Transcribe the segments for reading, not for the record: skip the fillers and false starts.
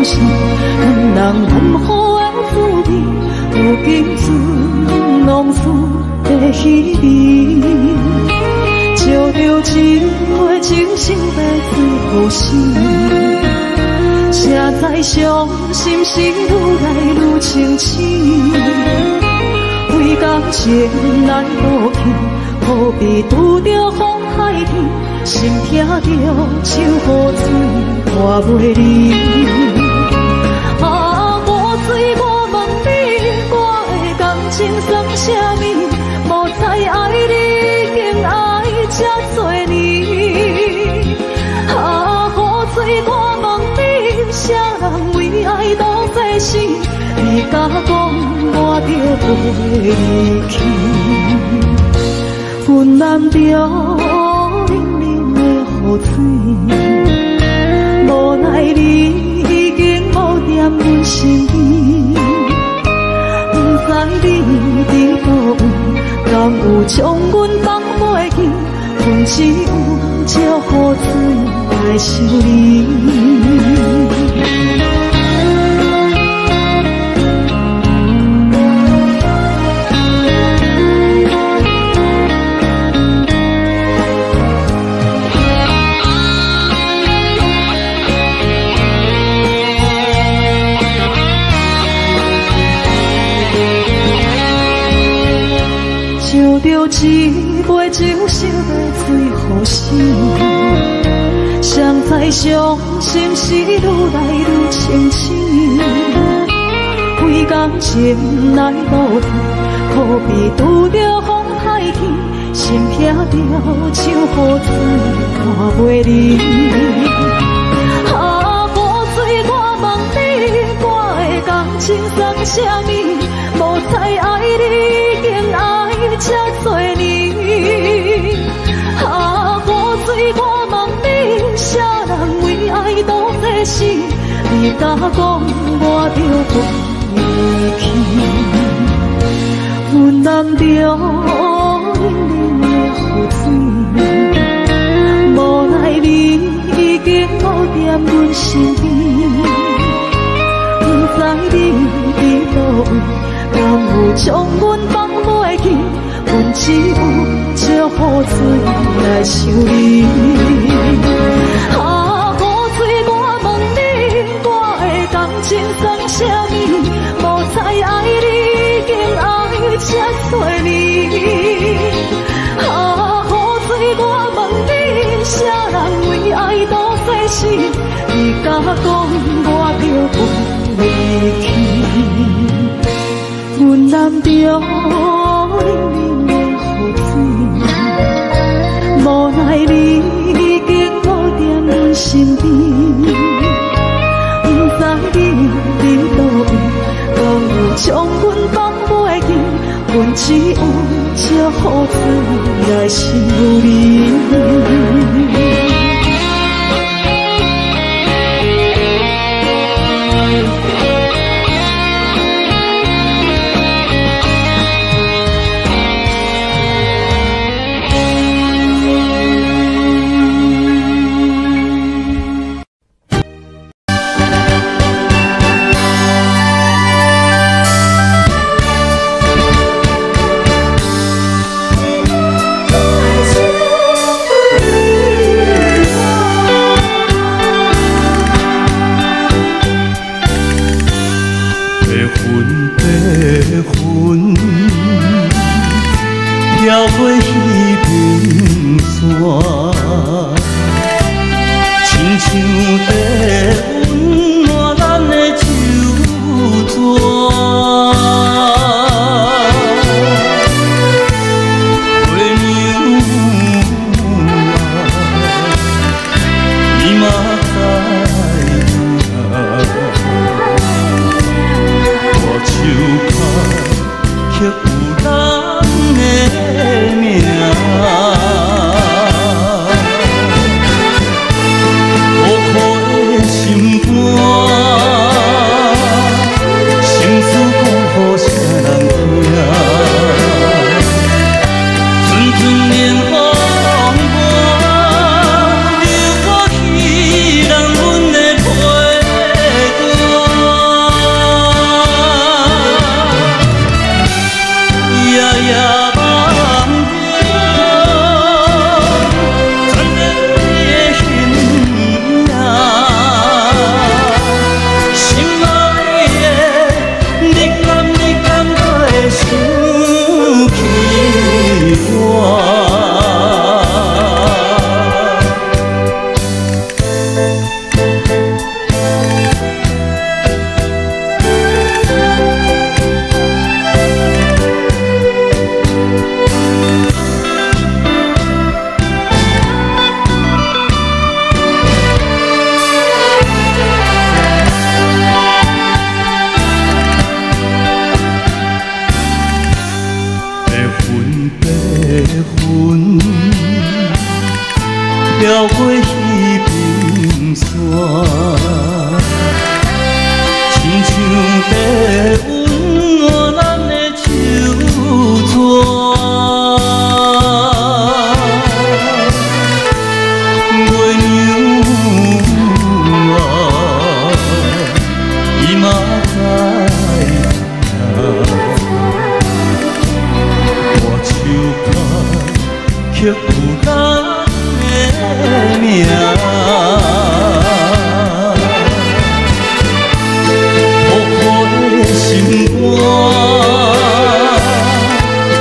是两人温好的滋味，如今只拢输在稀微。照着一回情深在最后死，谁知伤心是愈来愈清醒。为感情来落去，何必拄着风海天？心痛着手雨水拖袂离。啊，雨水，我问你，我的感情算啥物？无彩爱你，竟爱这多年。啊，雨水，我问你，啥人为爱都这死？你敢讲我着袂离去？阮难着。雨水，无奈你已经无踮阮身边，不知你伫倒位，敢有将阮放袂记？阮只有借雨水来想你。着一杯酒，烧在最后死，谁知伤心是愈来愈清醒。为感情来落去，何必拄着风海天？心痛着手雨水拖袂离。啊，雨水，我问你，我的感情算啥物？无彩爱你，竟爱这多年。啊，雨水，我问你，啥人为爱都这死？你敢讲我着袂离去？阮难着冷冷的雨水，无奈你已经无踮阮身边，不知你伫倒位，敢有将阮放袂记？阮只有借雨水来想你。啊，雨水，我问你，我的感情算啥物？无彩爱你，竟爱这多年。啊，雨水，我问你，啥人为爱都这死？你敢讲我着袂离去？阮难着冷冷的雨水，无奈你已经无踮阮身边，不知你伫倒位，敢有将阮放袂记？阮只有借雨水来想你。云，飘过彼平山，亲像在温暖咱的手纸。 刻有咱的名，苦苦的心肝，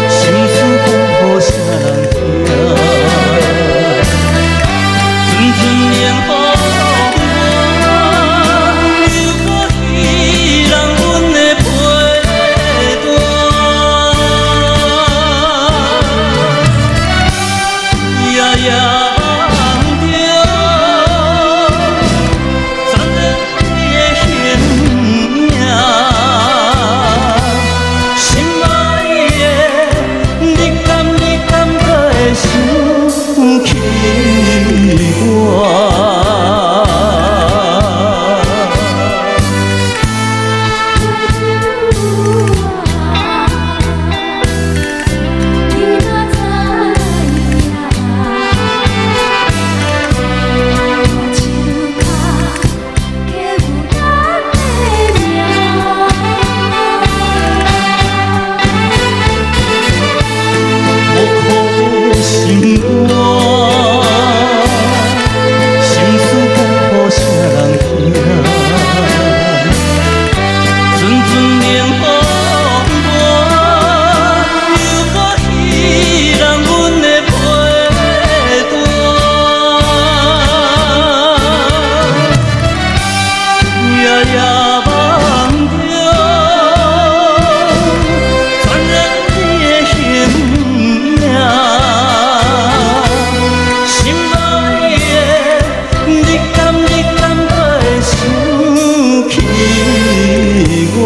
心事讲予啥人听？阵阵连雨我，又搁稀人阮的陪伴。 夜夜梦着，昨日的形影，心爱的，你敢可会想起我？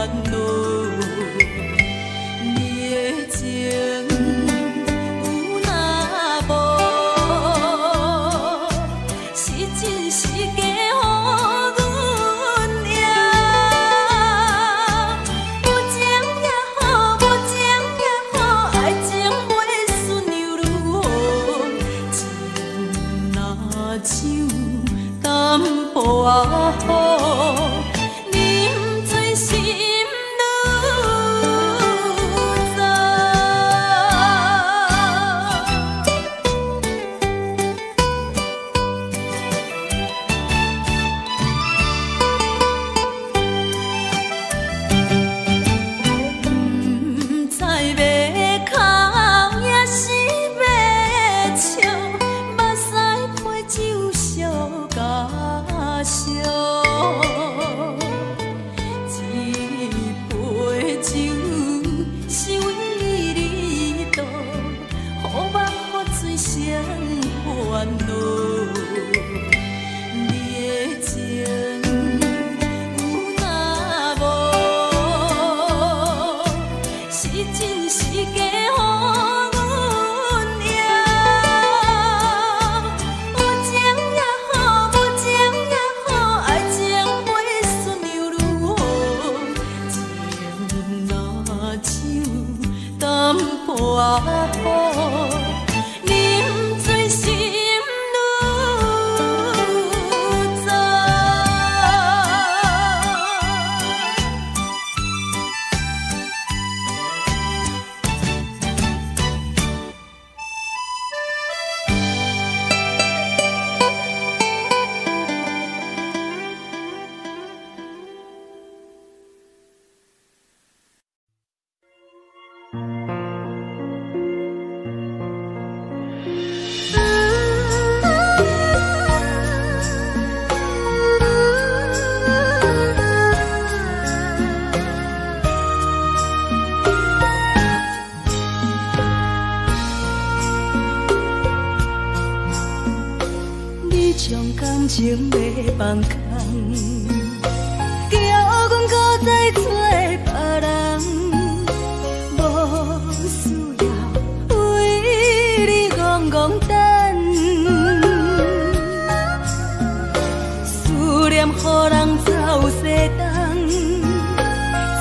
恼。你的情有若无，是真是假乎阮赢。有情也好，无情也好，爱情袂顺又如何？情若像淡薄仔雨。情要放空，叫阮搁再找别人，无需要为你戆戆等。思念予人走西东，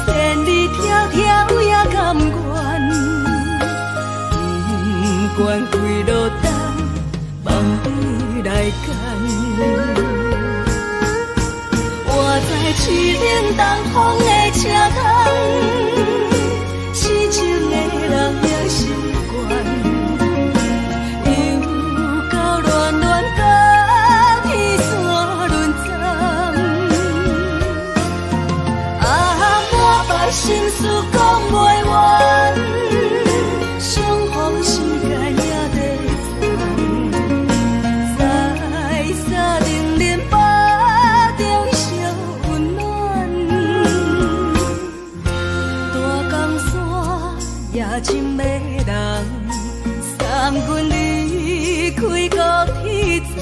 千里迢迢也甘愿，不管几落冬，望你来干。我在去冷东风的车窗，痴情的人也习惯，又到暖暖甲天山轮站。啊，满腹心事讲袂完，相逢时间也在在沙冷冷巴中烧温暖。大江山夜深要人，送阮离开高铁站，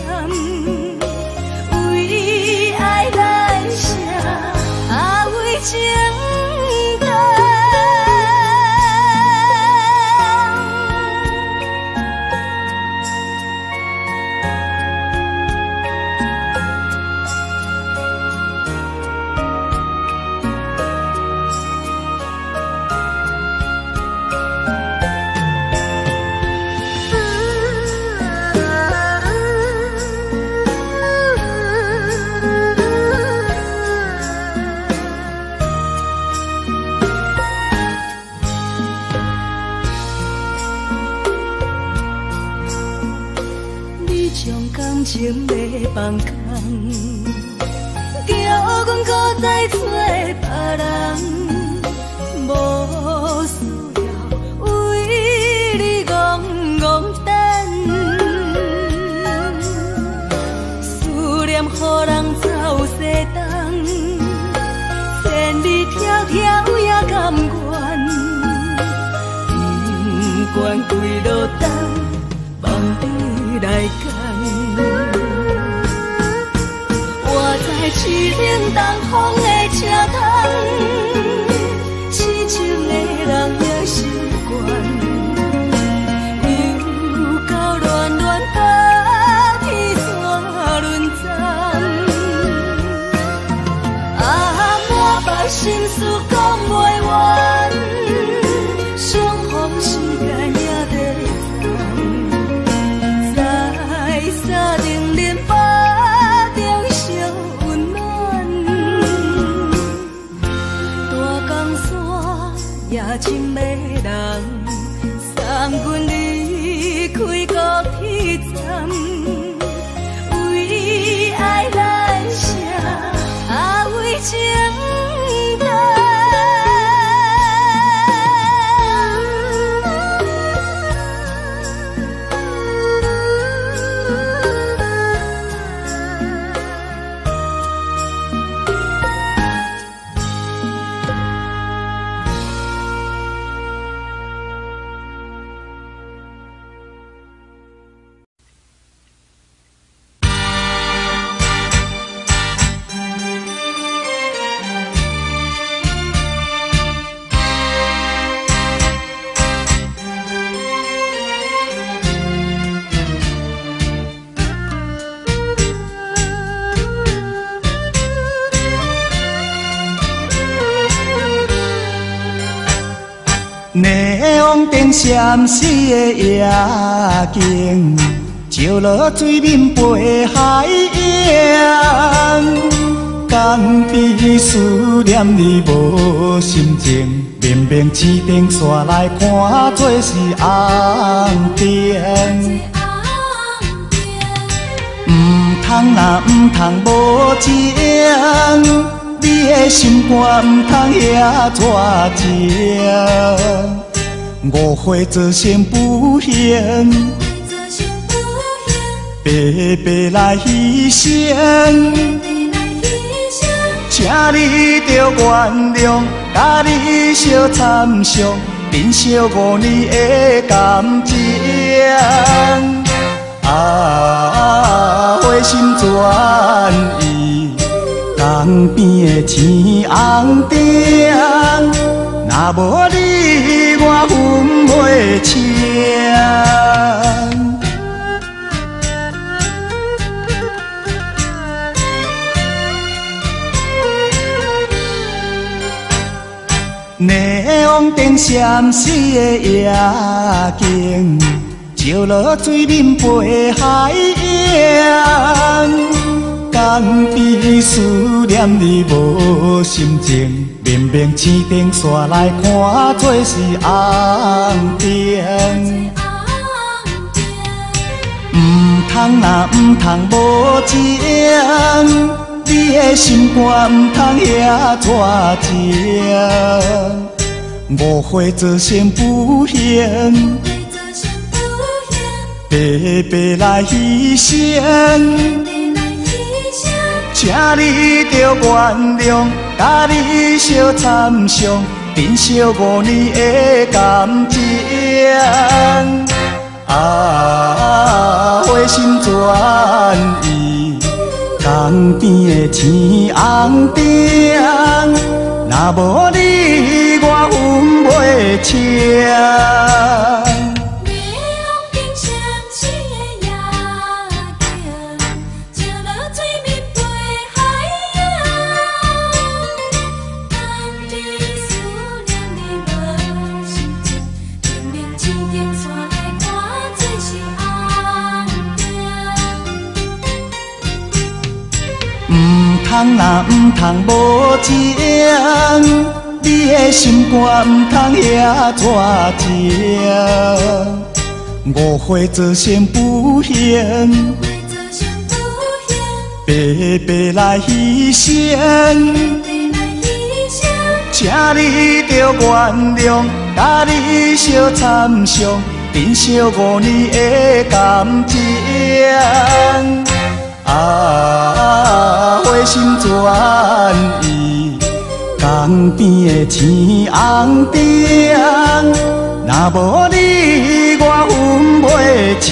为爱来写，啊为情等。情要放空，叫阮搁再找别人，无需要为你戆戆等。思念予人走西东，千里迢迢也甘愿，不管几落冬，望你来干。我在去冷东风的车窗，心事讲袂完，相逢时间也在在沙冷冷巴中烧温暖，大江山也深的人，送阮离开高铁站，为爱来生，啊为情淡。霓虹灯闪烁的夜景，照落水面陪海洋。江边思念你无心情，绵绵市顶煞来看做是红灯。通若唔通无情，你的心肝唔通遐热情。误会造成不幸，白白来牺牲。请你着原谅，甲你相参详，珍惜5年的感情。花心转意，江边的青红灯，若无你我分袂清。霓虹灯闪烁的夜景，照落水面陪海洋。江边思念你无心情，绵绵市顶煞来看做是红灯。通若唔通无情，你的心肝唔通遐热情。误会造成不幸，白白来牺牲。请你着原谅，甲你相参详，珍惜5年的感情。花心转意，江边的青红灯，若无你我分袂清。通若唔通无情，你的心肝唔通遐热情。误会造成不幸，白白来牺牲。请你着原谅，甲你相参详，珍惜5年的感情。花心转意，江边的青红灯，若无你我分袂清。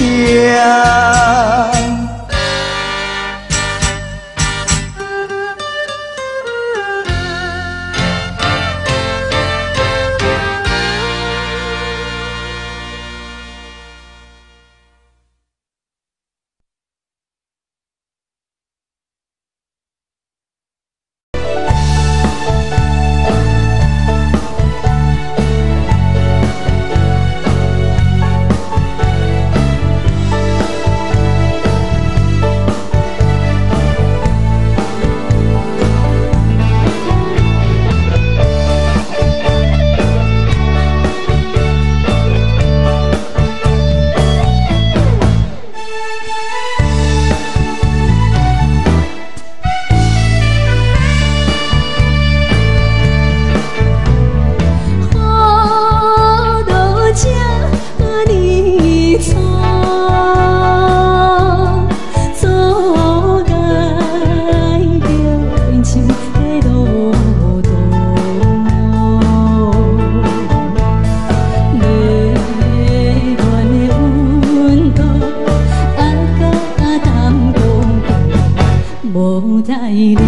无代了，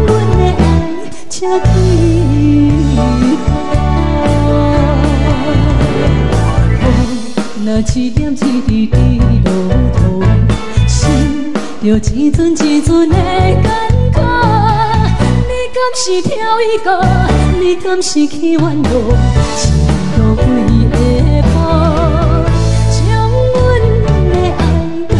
阮的爱才起雨，若一点一滴滴落土，心就一阵一阵的感慨。你敢是挑一个？你敢是去怨路？一路几个步，将阮的爱放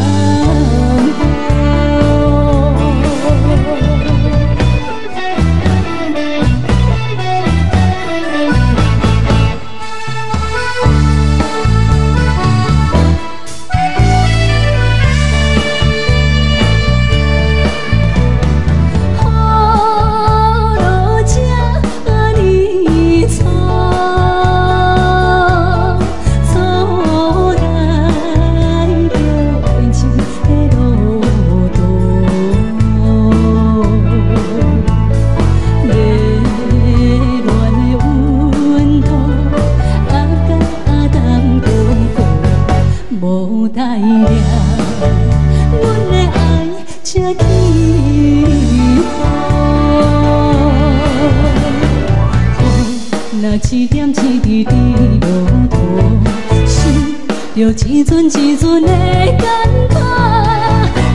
一点一滴滴落土，心就一阵一阵的感慨。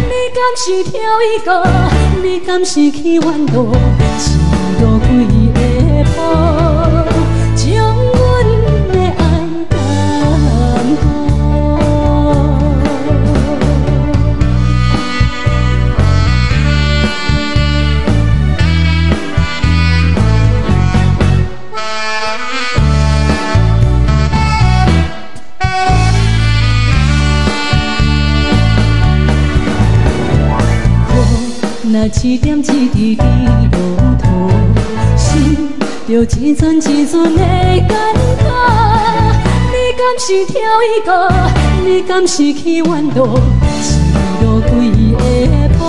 你敢是挑一个？你敢是去怨路？一路几个步，将阮的爱放若一点一滴滴落土，心就一阵一阵的感慨。你敢是挑一个？你敢是去怨路？一路几个步，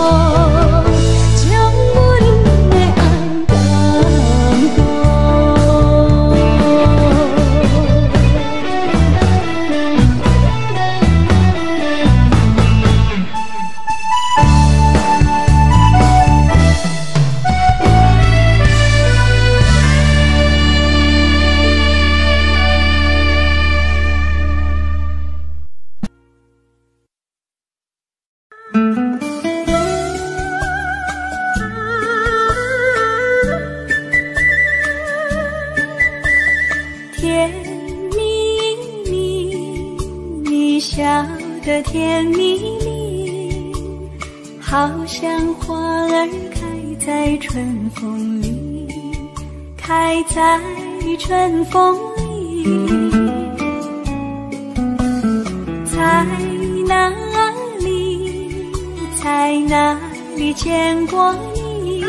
将阮的爱放甜蜜蜜，好像花儿开在春风里，开在春风里。在哪里，在哪里见过你？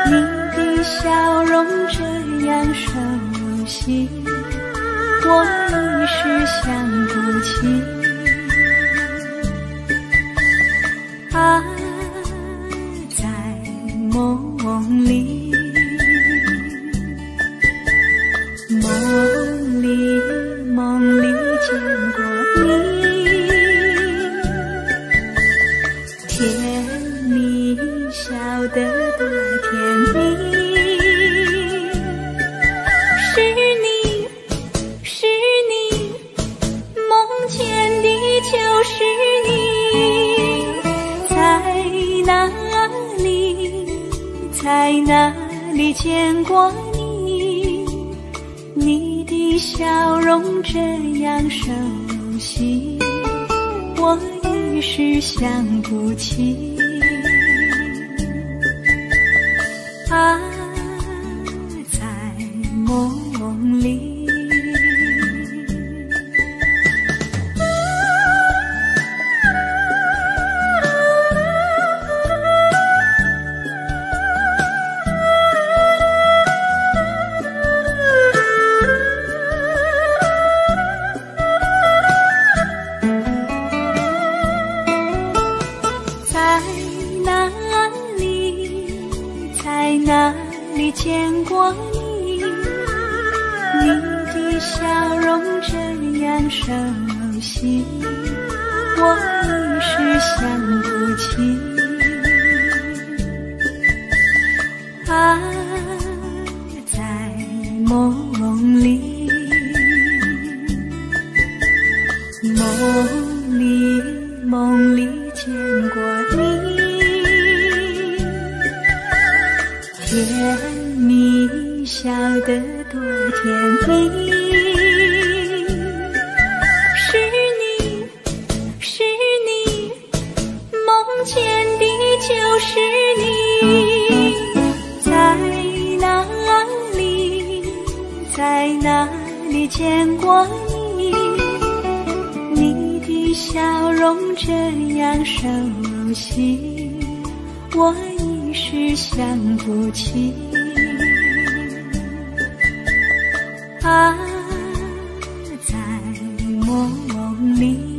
你的笑容这样熟悉，我一时想不起。啊，在梦里，梦里见过你，甜蜜笑得多甜蜜，是你，梦见的就是你。在哪里见过你？你的笑容这样熟悉，我一时想不起。啊，在梦里。哪里见过你？你的笑容这样熟悉，我一时想不起。甜蜜笑得多甜蜜，是你，是你，梦见的就是你，在哪里，在哪里见过你？你的笑容这样熟悉，我一时想不起。啊，在梦里。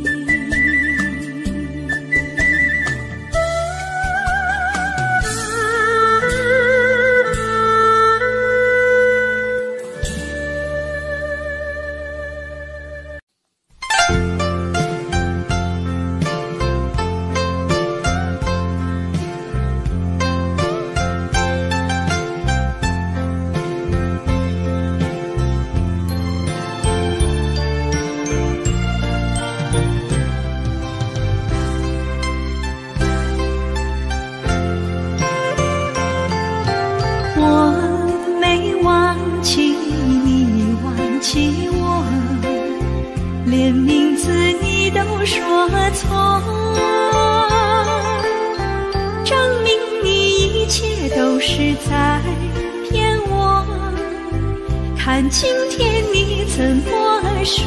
看今天你怎么说？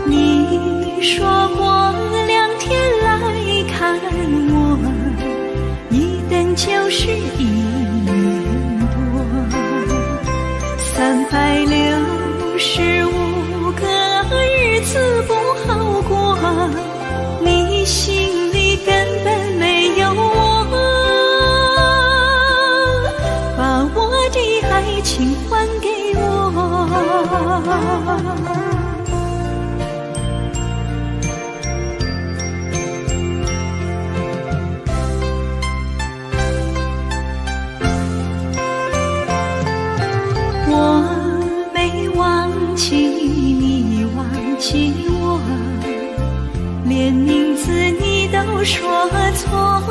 你说过2天来看我，一等就是1年多，365个日子不好过，你心里根本没有我，把我的爱情还给我。我没忘记你忘记我，连名字你都说错，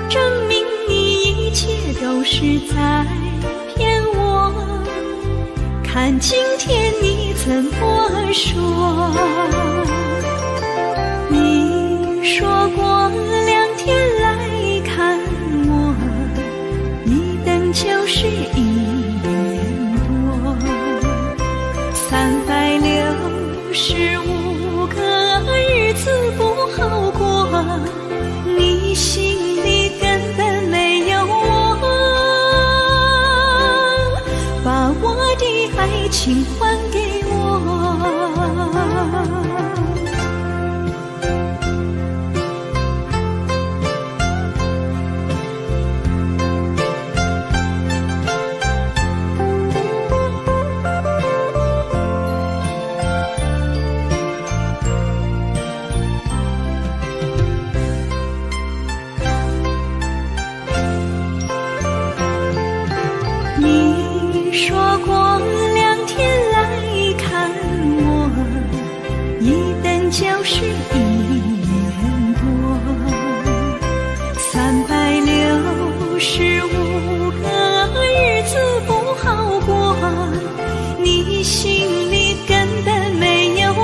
证明你一切都是在骗我。看今天你怎么说？你说过2天来看我，一等就是1年多，365个日子不好过，你心里根本没有我，把我的爱情还给我。你说过2天来看我，一等就是1年多，365个日子不好过，你心里根本没有我，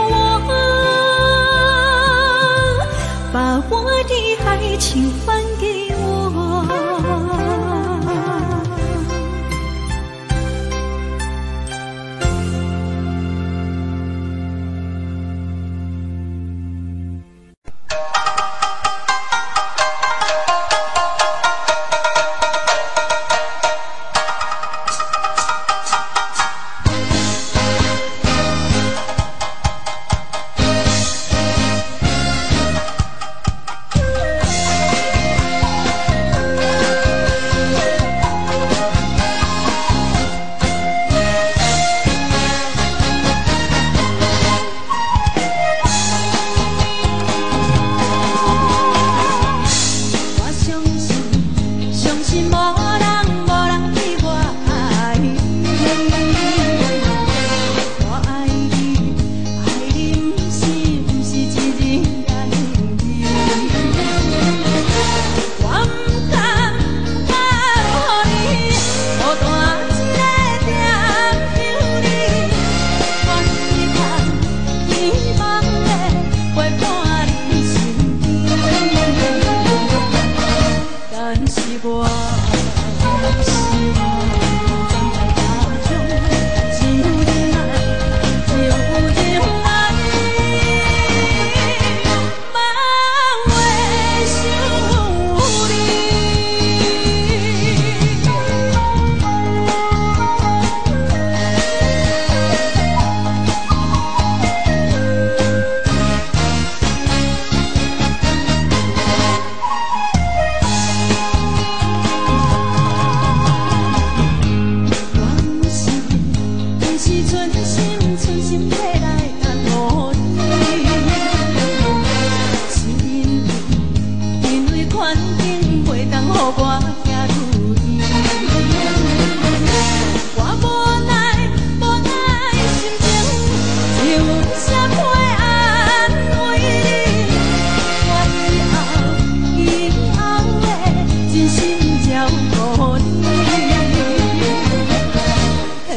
把我的爱情还给我。我行如意。我无奈心情，只有啥会安慰你。我以后会真心照顾你。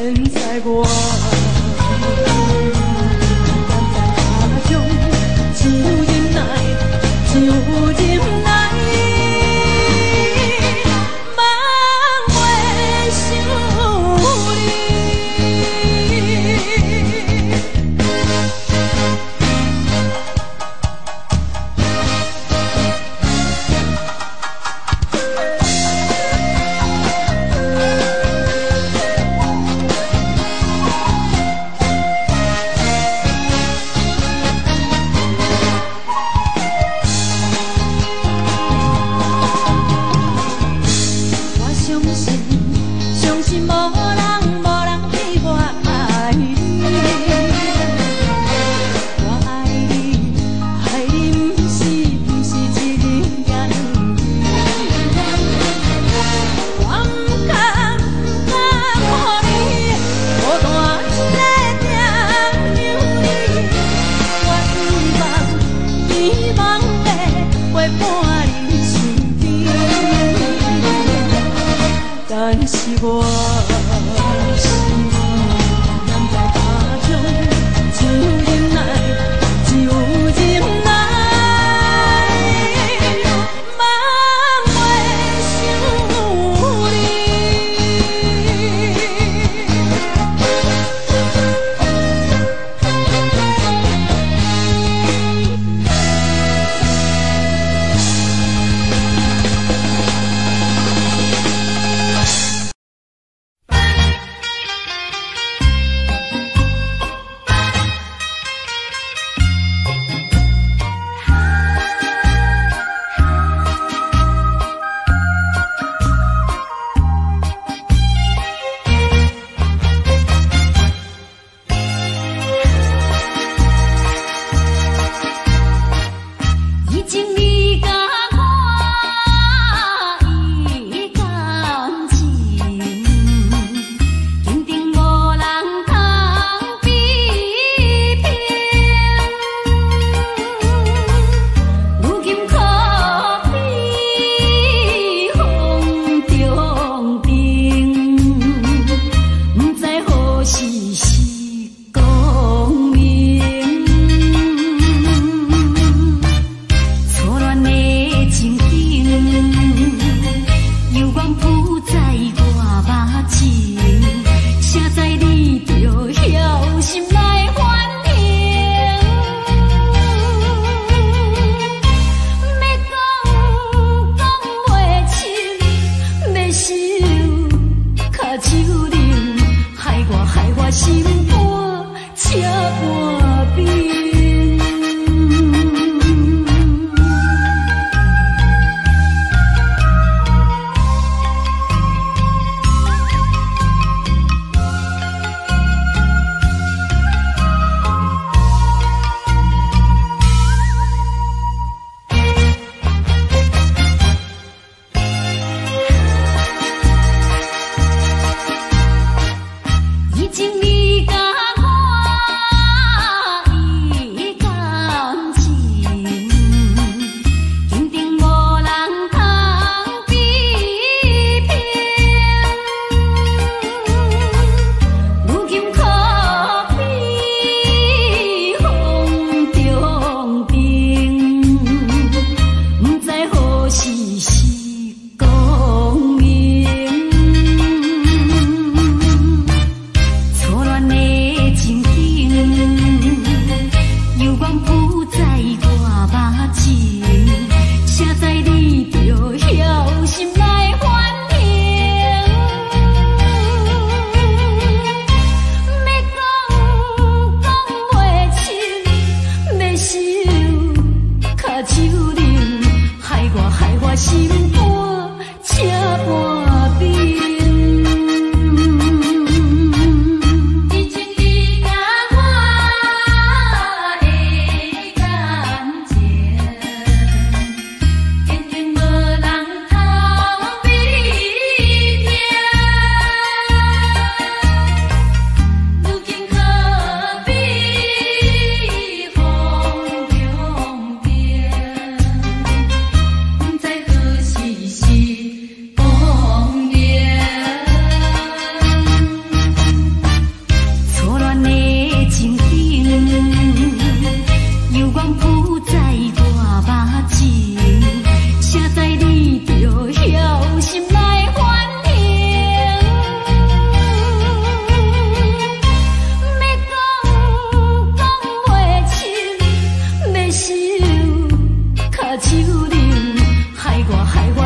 现在我。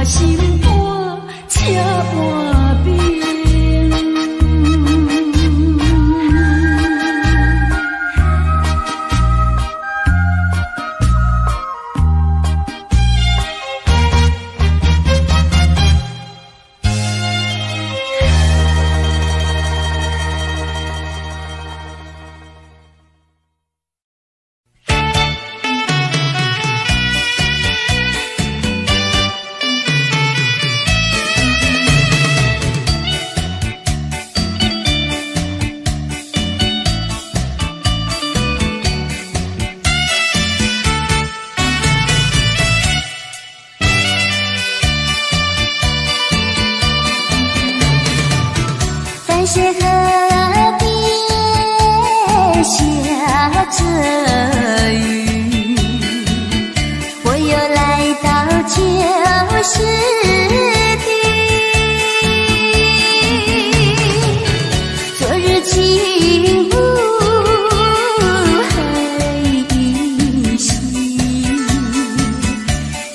心肝车换面。是河边下着雨，我又来到旧时地，昨日情无黑夕，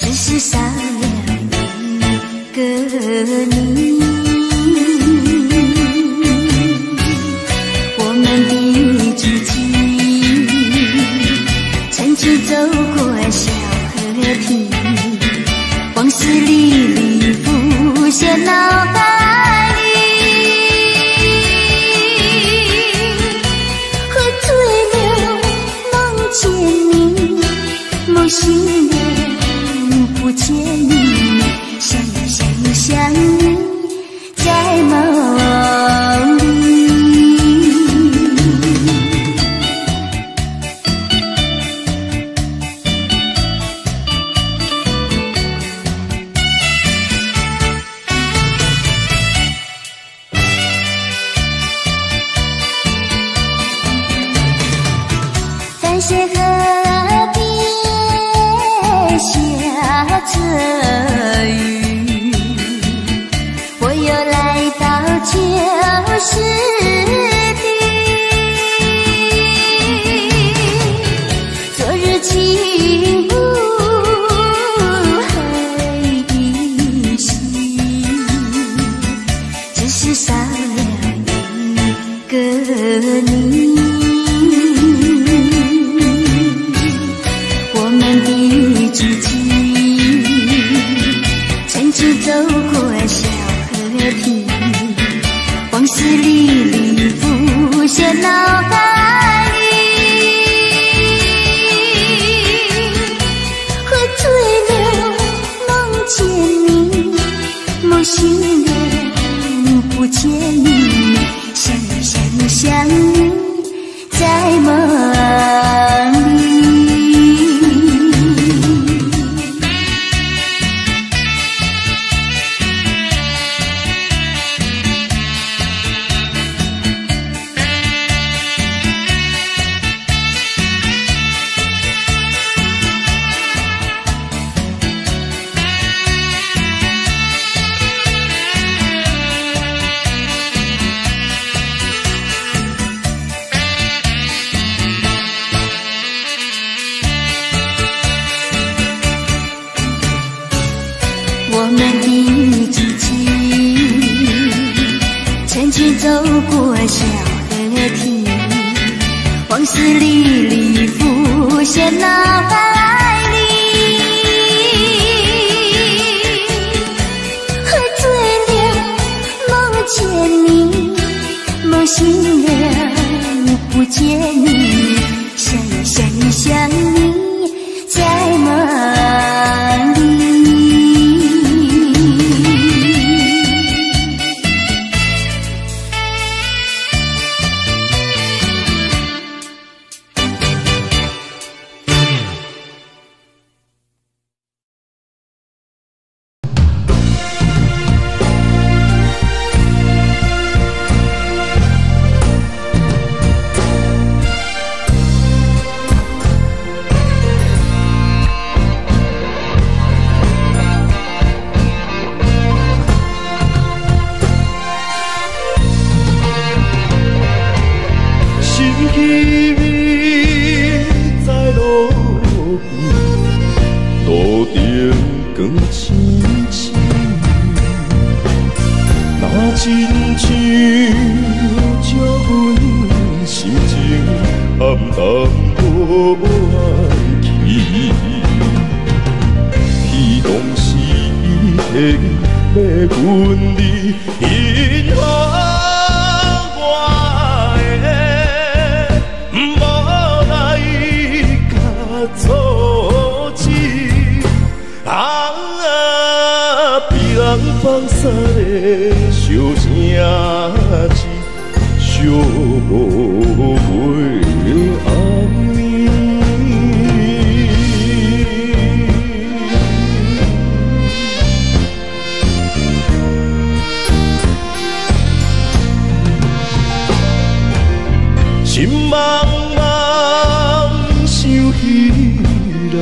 只是少了一个你。走过小河堤，往事历历浮现脑海里，喝醉了梦见你，梦醒了不见你，想你在梦里。是河边下着雨，我又来到旧时地，昨日情无黑夕，只是少了一个你。走过小河堤，往事历历浮现脑海里，喝醉了梦见你，梦醒了不见你，想你在梦里。我们的足迹，成群走过小河堤，往事历历浮现脑海里，喝醉了梦见你，梦醒了不见你，想你在梦里。路顶光青青，亲像照阮心情暗淡无怨气，天公时刻要阮你因予我的，无来甲阻止。被人放散的小城市，寂寂袂安眠。心茫茫想起来，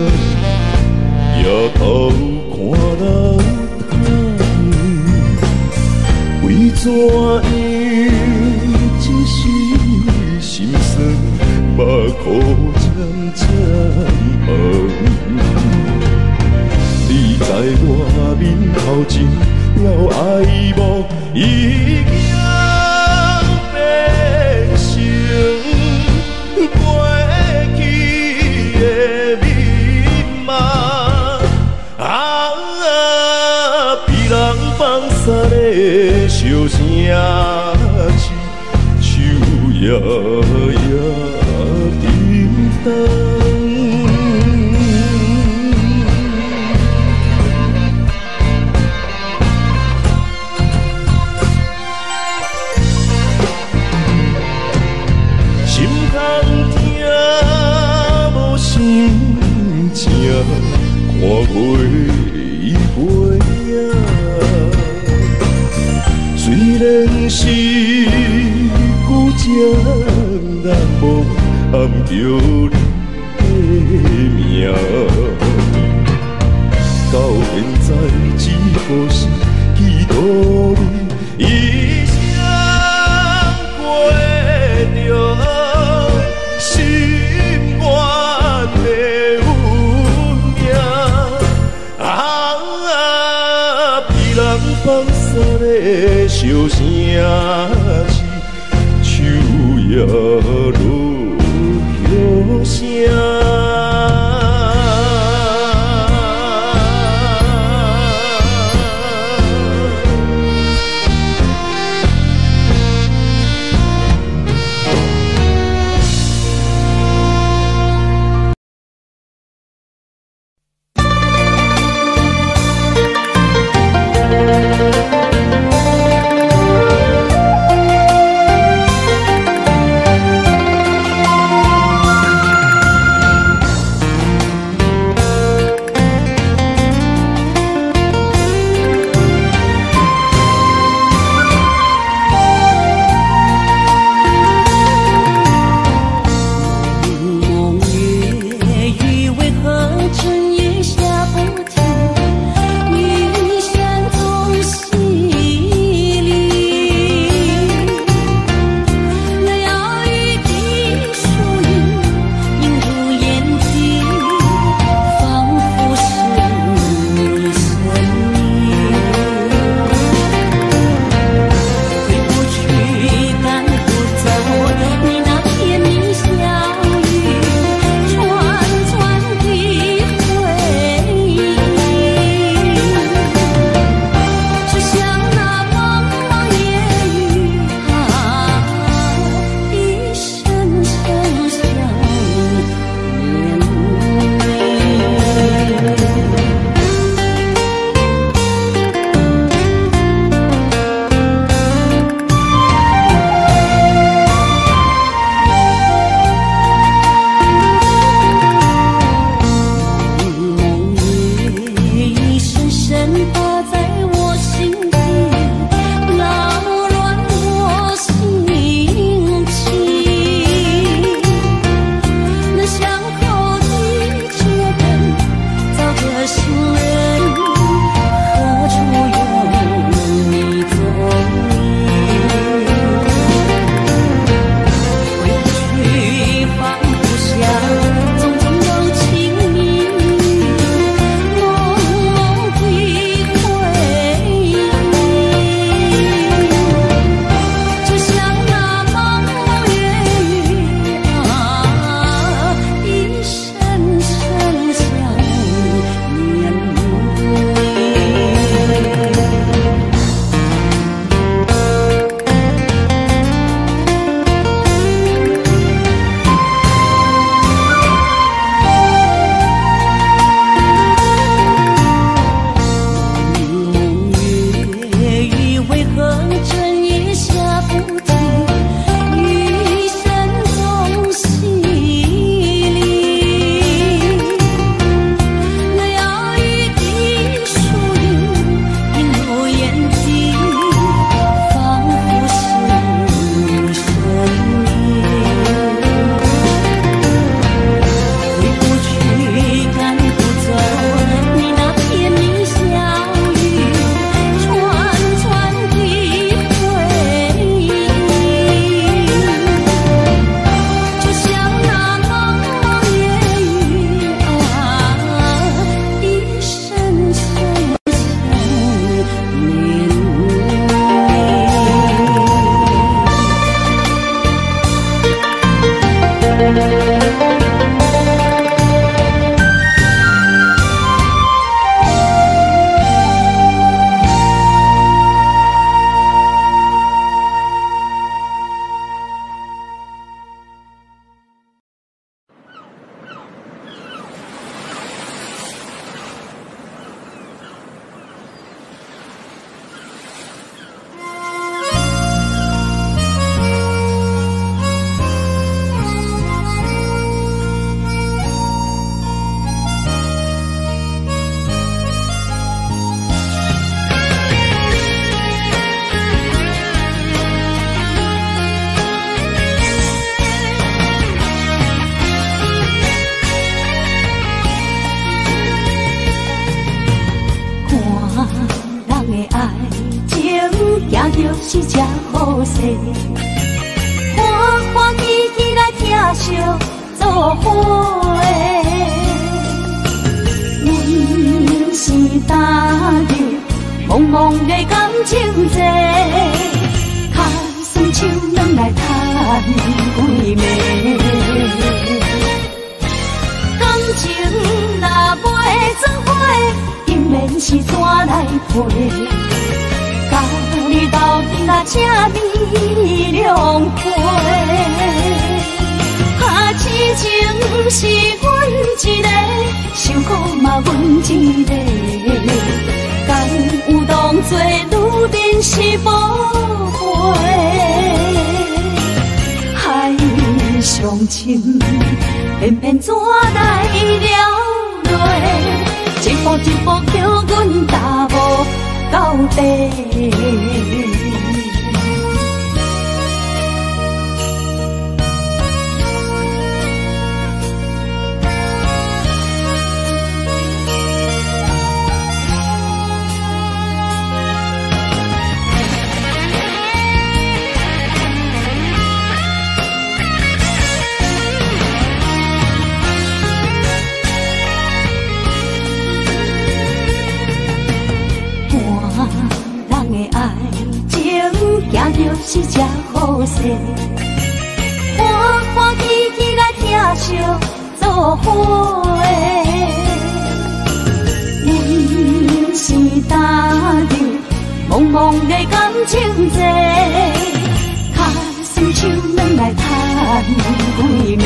夜头看人。为怎样一时心酸，目眶渐渐红？你在我面头前了爱慕，已经变成过去的密码。被人放散的小城市，树夜夜沉重。心通听无心情，看月已飞影。虽然是孤情难忘，暗叫你的名，到现在只可是祈祷你一生过着心愿的运命。被人放散的小城市，树叶落响声。是真好势，欢欢喜喜来疼惜做伙。阮是踏入茫茫的感情债，脚酸手软来叹几暝。感情若袂做伙，永远是怎来陪？甲你斗阵啊，这呢凉皮。啊，痴情是阮一个，想苦嘛阮一个。敢有当作女人是无陪？海上深，偏偏怎来了落？一步一步叫阮踏无到底。是真好势，欢欢喜喜来疼惜做伙。阮是踏入茫茫的感情债，脚酸手软来叹几暝。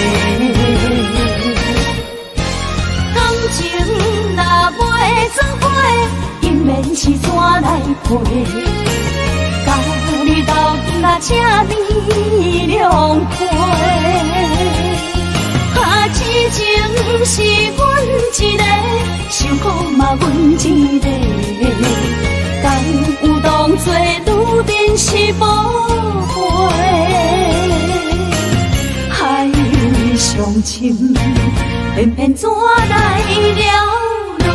感情若袂做伙，永远是怎来陪？甲你斗阵啊，这呢凉皮。啊，痴情是阮一个，想苦嘛阮一个。敢有当作女人是无陪？海上深，偏偏怎来了落？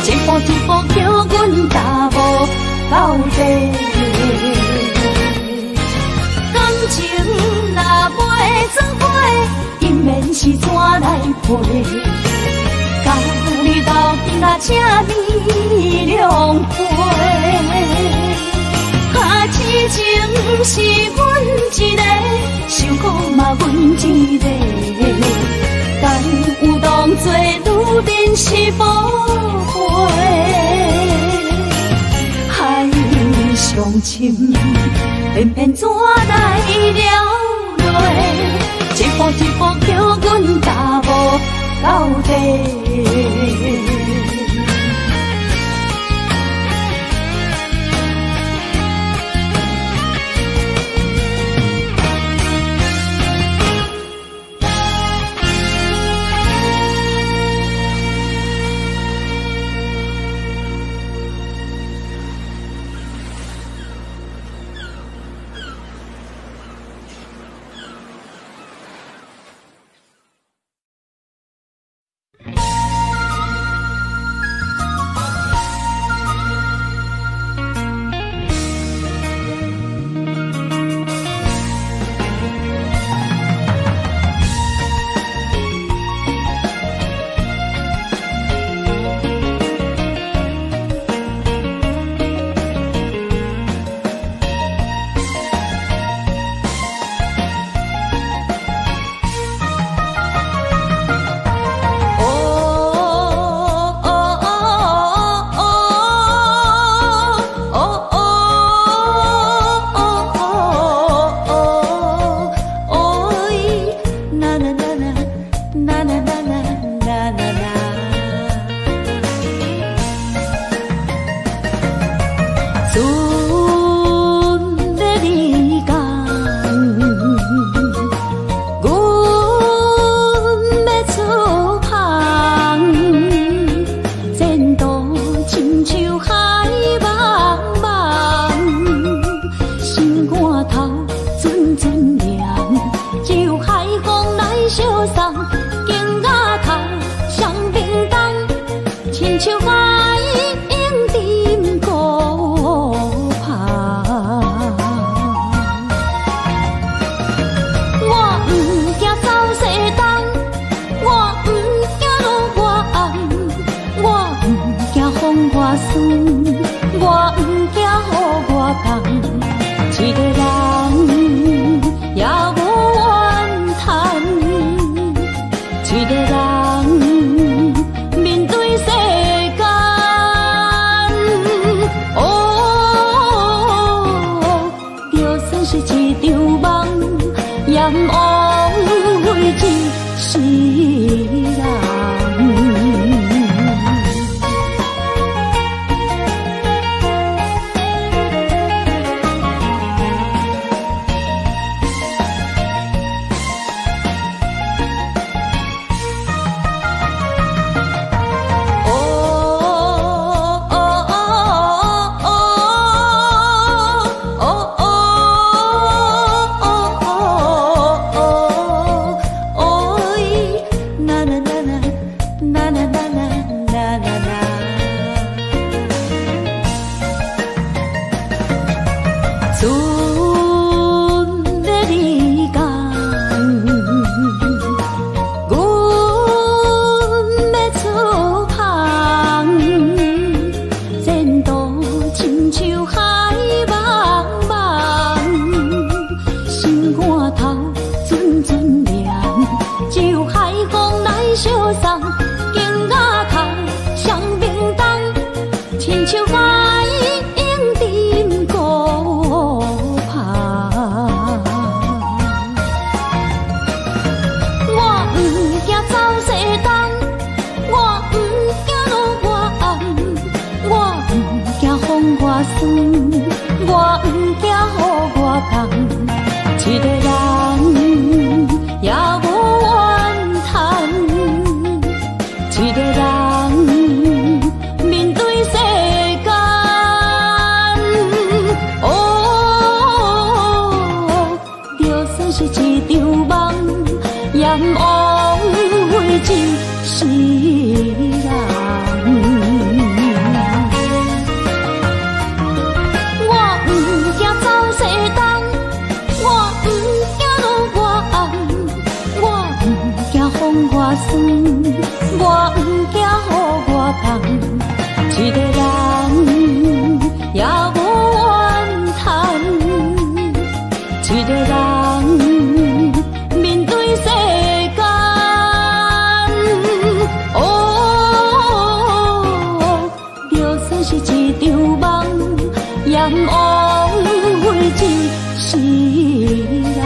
一步一步叫阮踏无到底。感情若袂做伙，永远是怎来陪？甲你斗阵啊，这呢凉皮。啊，痴情是阮一个，想苦嘛阮一个。敢有当作女人是无陪？海上深，偏偏怎来了落？一步一步叫阮踏无到底。像海涌沉孤旁。风我酸，我不惊予我讲。一个人也无怨叹，一个人面对世间，就算是一场梦，也不枉费一世人。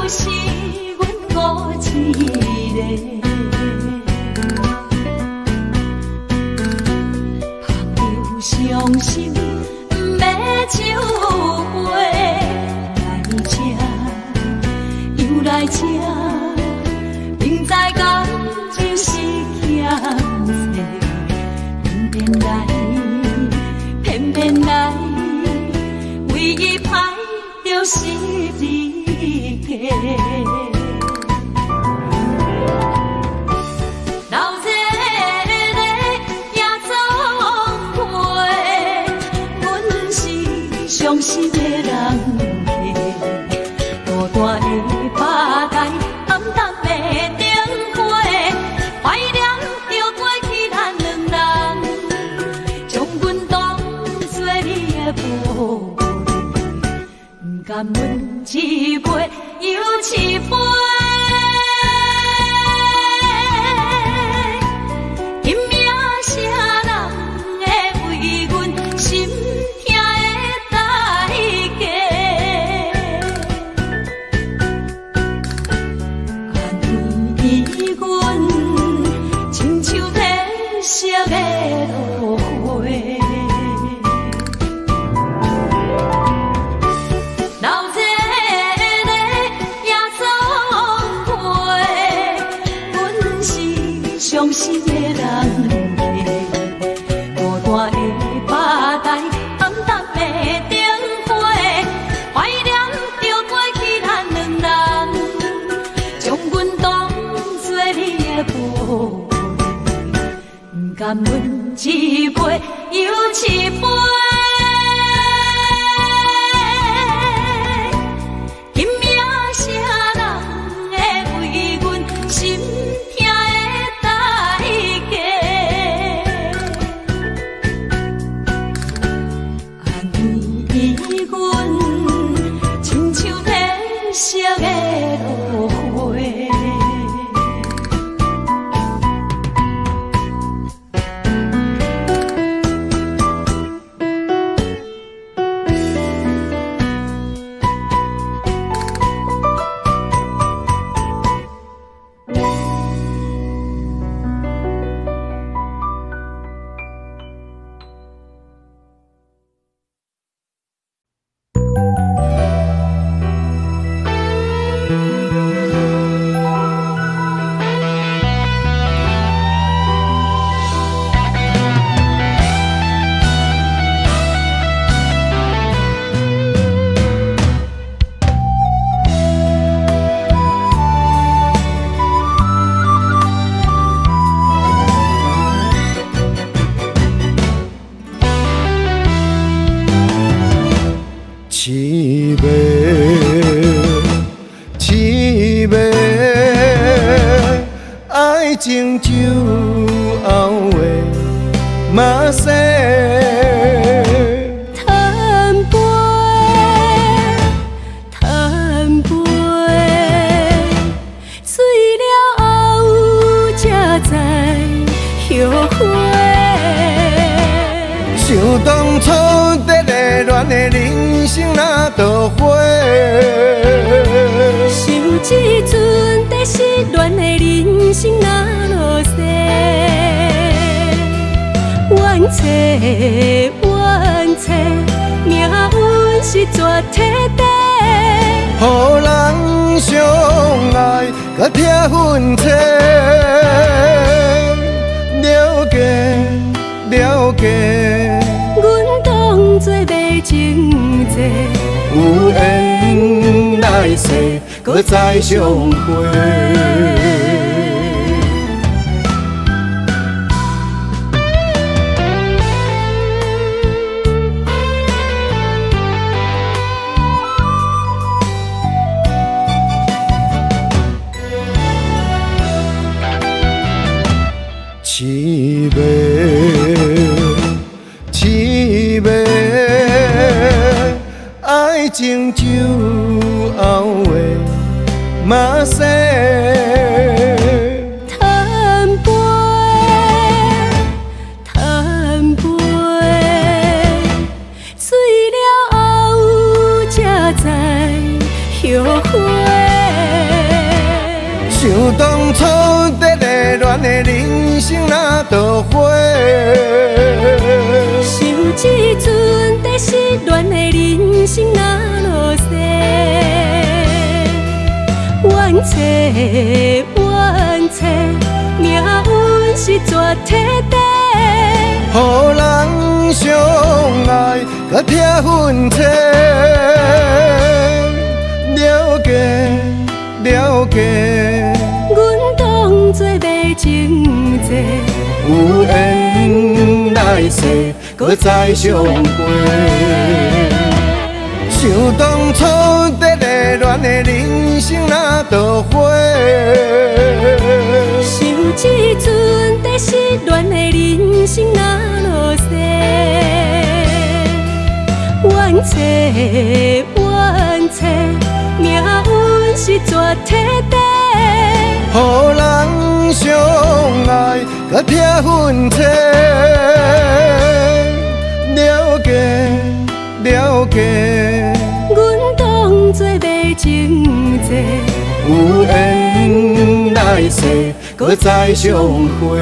就是阮孤一个。朋友伤心，不要酒杯，来这又来这，明知感情是欠债，偏偏来，唯一歹就是你家。老热热夜总会，阮是伤心的人家。大大的吧台，暗淡的灯花，怀念着过去咱两人，将阮当作你的宝贝，不甘阮一杯又一杯。今夜啥人会为阮心痛的代价？安慰阮，亲像褪色的落花。老热热夜总会，阮是伤心的人家。大大的吧台，暗淡的灯花，怀念着过去咱两人，将阮当作你的宝贝，不甘阮一杯又一杯。今夜啥人会为阮心痛的代价？安慰阮，亲像褪色的落花。凄美，爱情酒后的马西。叹杯，叹杯，醉了后才知后悔。想当初在热恋的人生哪倒花，想这阵在失恋的人生哪落西。冤切冤切，命运是绝体地，予人相爱甲拆分切。了解了解，阮当作袂情债，有缘来世，搁再相会。凄美，凄美，爱情酒后的马西。叹杯，叹杯，醉了后才知后悔。想当初在热恋的人生哪倒花，想这阵在失恋的人生哪落西，冤切冤切，命运是绝体地，予人相爱甲拆分切，了解了解。阮当作袂情债，有缘来世，搁再相会。想当初在热恋的人生哪倒花，想这阵在失恋的人生哪落西，冤切冤切，命运是绝体地，予人相爱甲拆分切，了解了解。阮当作袂情债，有缘来世，搁再相会。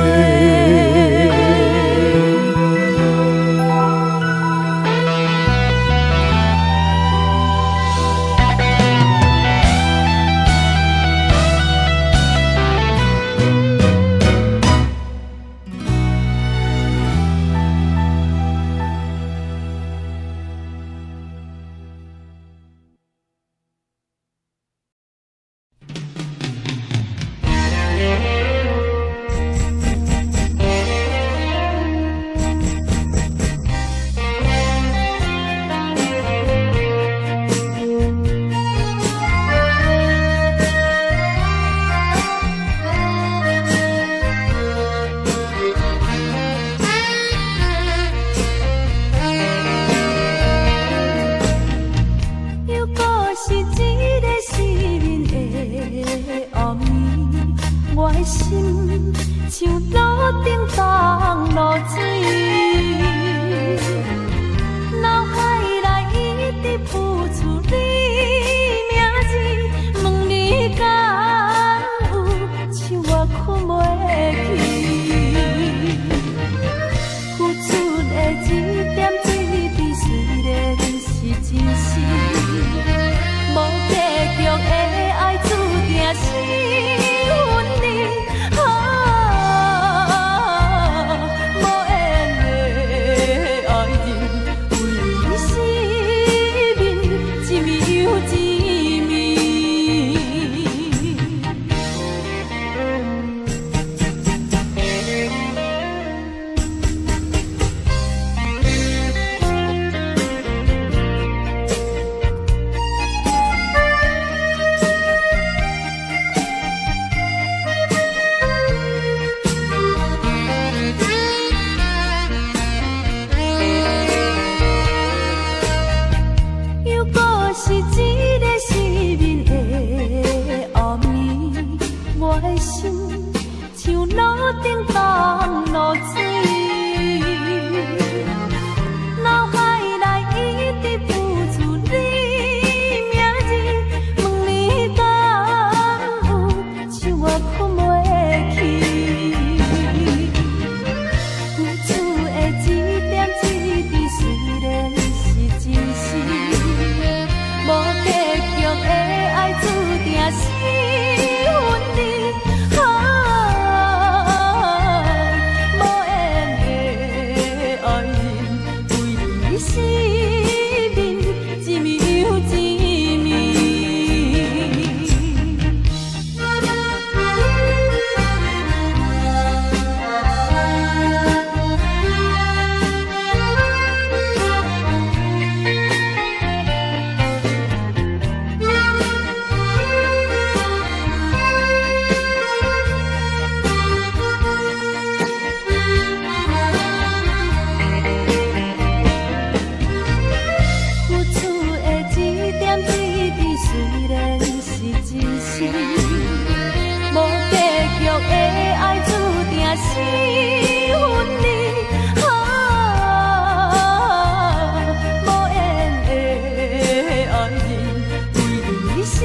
失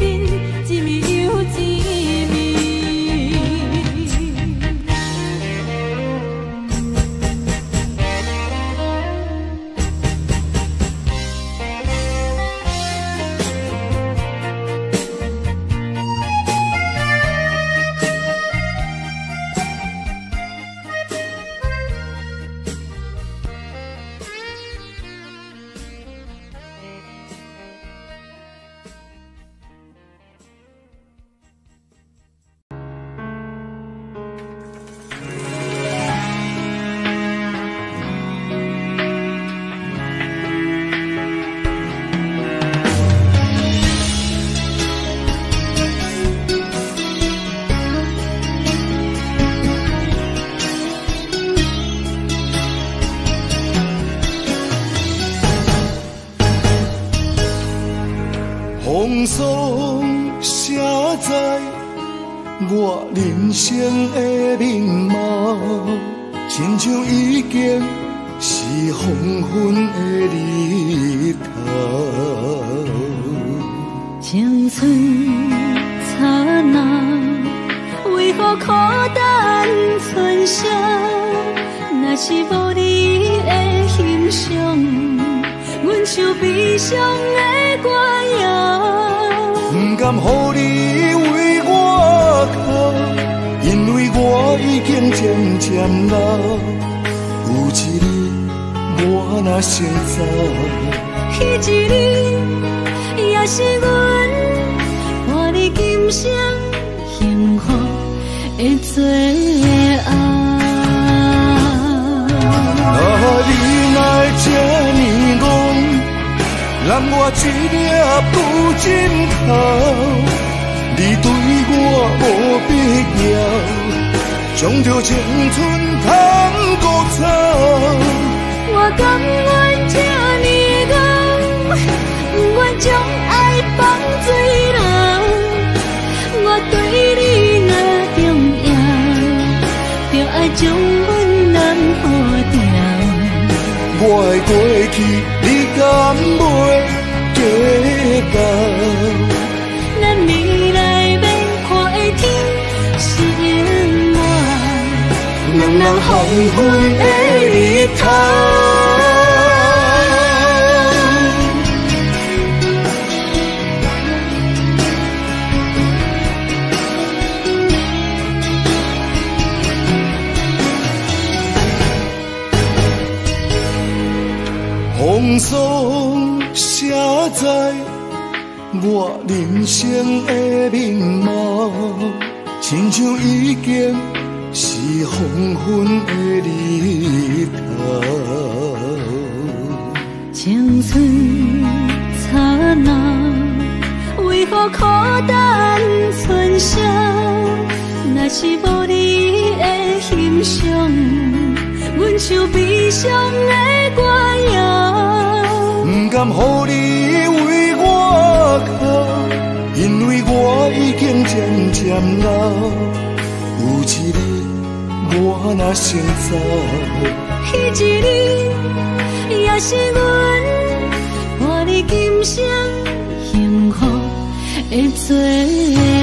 眠，一面又一写在我人生的面貌，亲像已经是黄昏的日头。青春刹那，为何孤单存剩？若是无你的欣赏，阮像悲伤的歌谣。不甘予你为我哭，因为我已经渐渐老。有一日我若先走，彼一日也是阮伴你今生幸福的最后。你哪会这呢戆，揽我一粒不枕头？你对我无必要，将着青春通古走。我甘愿这呢戆，不愿将爱放水流。我对你若重要，就爱将阮人付掉。我的过去，你敢袂计较？咱未来免看的天是永远，两人黄昏的日头。风霜写在我人生的面貌，亲像已经是黄昏的日头。青春刹那，为何孤单存剩？若是无你的欣赏，阮像悲伤的歌谣。不甘予你为我哭，因为我已经渐渐老。有一日我若先走，彼一日也是阮伴你今生幸福的最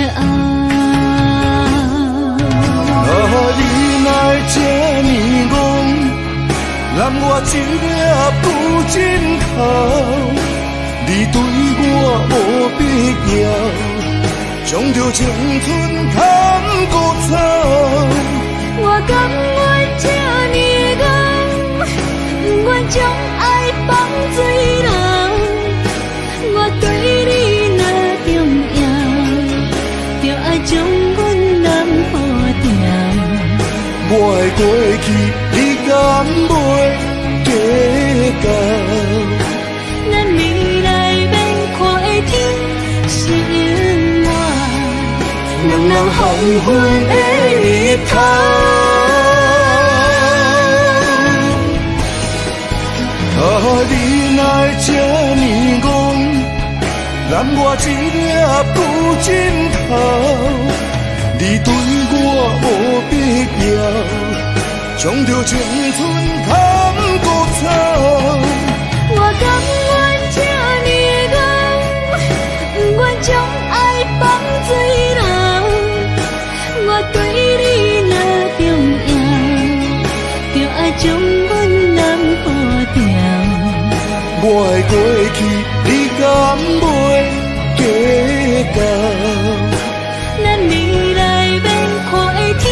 后。你哪会这呢戆，揽我一粒不枕头？你对我无必要，将着青春通古走。我甘愿这呢戆，不愿将爱放水流。我对你若重要，就爱将阮人付掉。我的过去，你敢袂计较？咱未来免看的天是永远，两人黄昏的日头。你哪会这呢戆，揽我一粒不枕头？你对我无必要，将着青春通古走。我甘愿这呢戆，不愿将爱放水流。我对你若重要，就爱将阮人付掉。我的过去，你敢袂计较？咱未来免看的天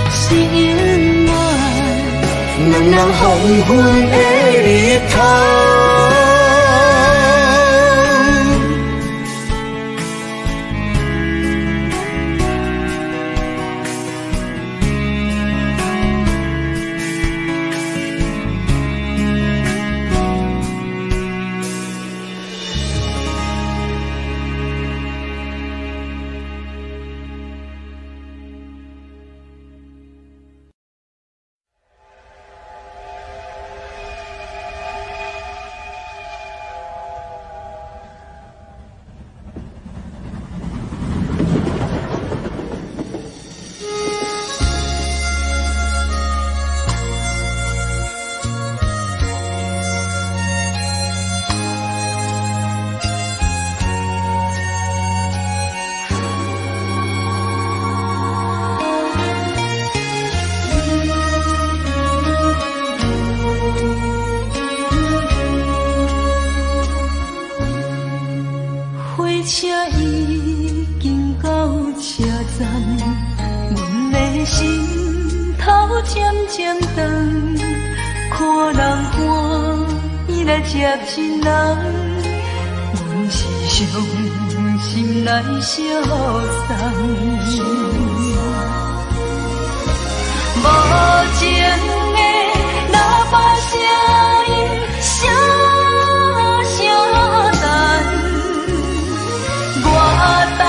是永远，两人黄昏的日头。渐渐长，看人欢，伊来接亲人，阮是伤心来相送。无情的喇叭声音，声声淡，我台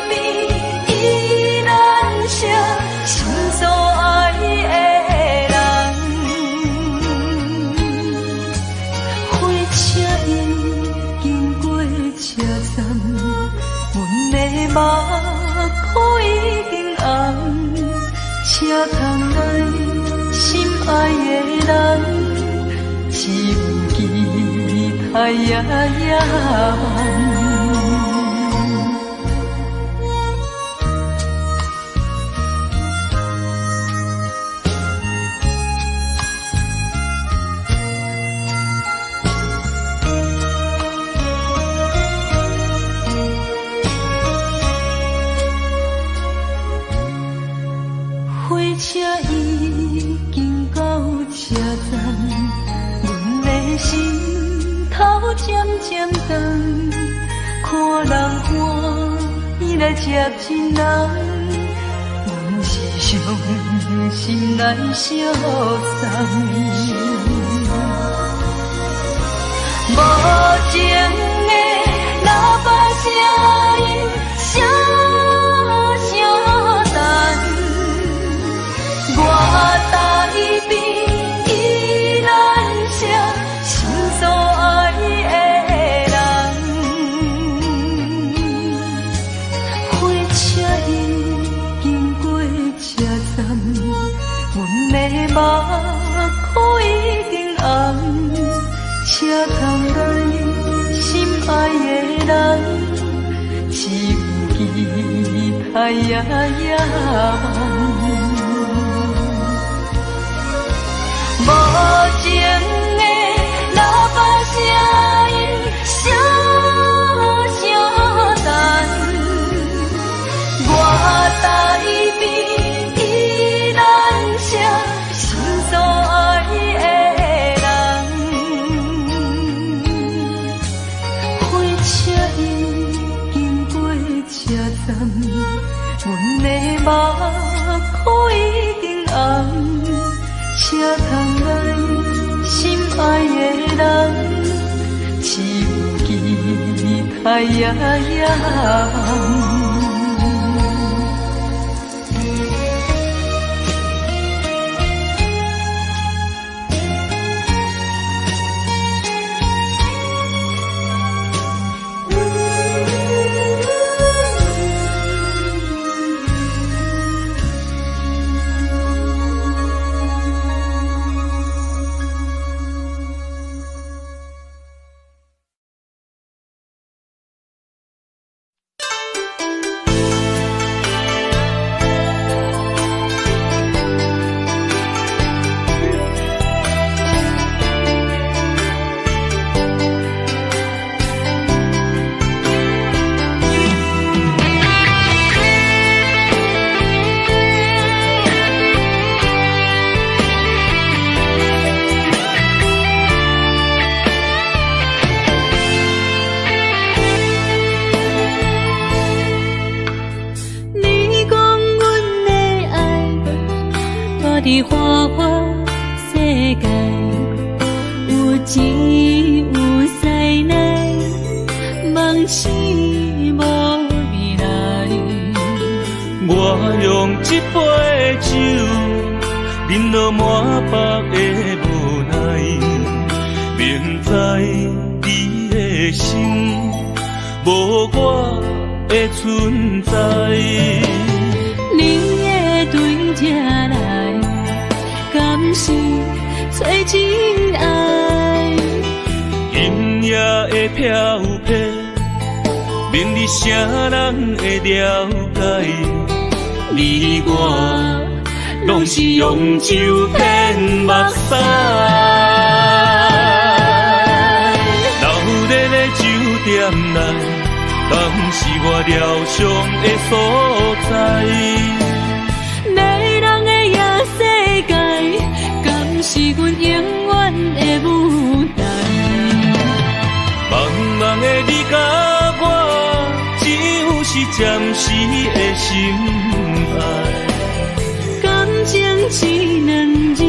边依然写心所爱的人。火车已经过车站，阮的目眶已经红，车窗内心爱的人，只有期待夜夜梦。火车已经到车站，阮的心头渐渐长，看人欢，伊来接亲人，阮是伤心来相送。无情的喇叭声音，声声淡。我台边依然写心所爱的人，火车已经过车站，阮的目眶已经红，车窗内心爱的人，只有期待夜夜梦。无情的喇叭声音，声声淡，我台边依然写心所爱的人。火车已经过车站，阮的目眶已经红，车窗内心爱的人，只有期待夜夜梦。的花花世界，有钱有势来，梦是无未来。我用一杯酒，饮落满腹的无奈，明知你的心无我的存在。你的对这来，敢是找真爱？音乐的飘飘，明日谁人会了解？你我拢是用酒骗目屎，流热的酒店内，敢是我疗伤的所在？迷人的夜世界，是暂时的心爱。感情只两字，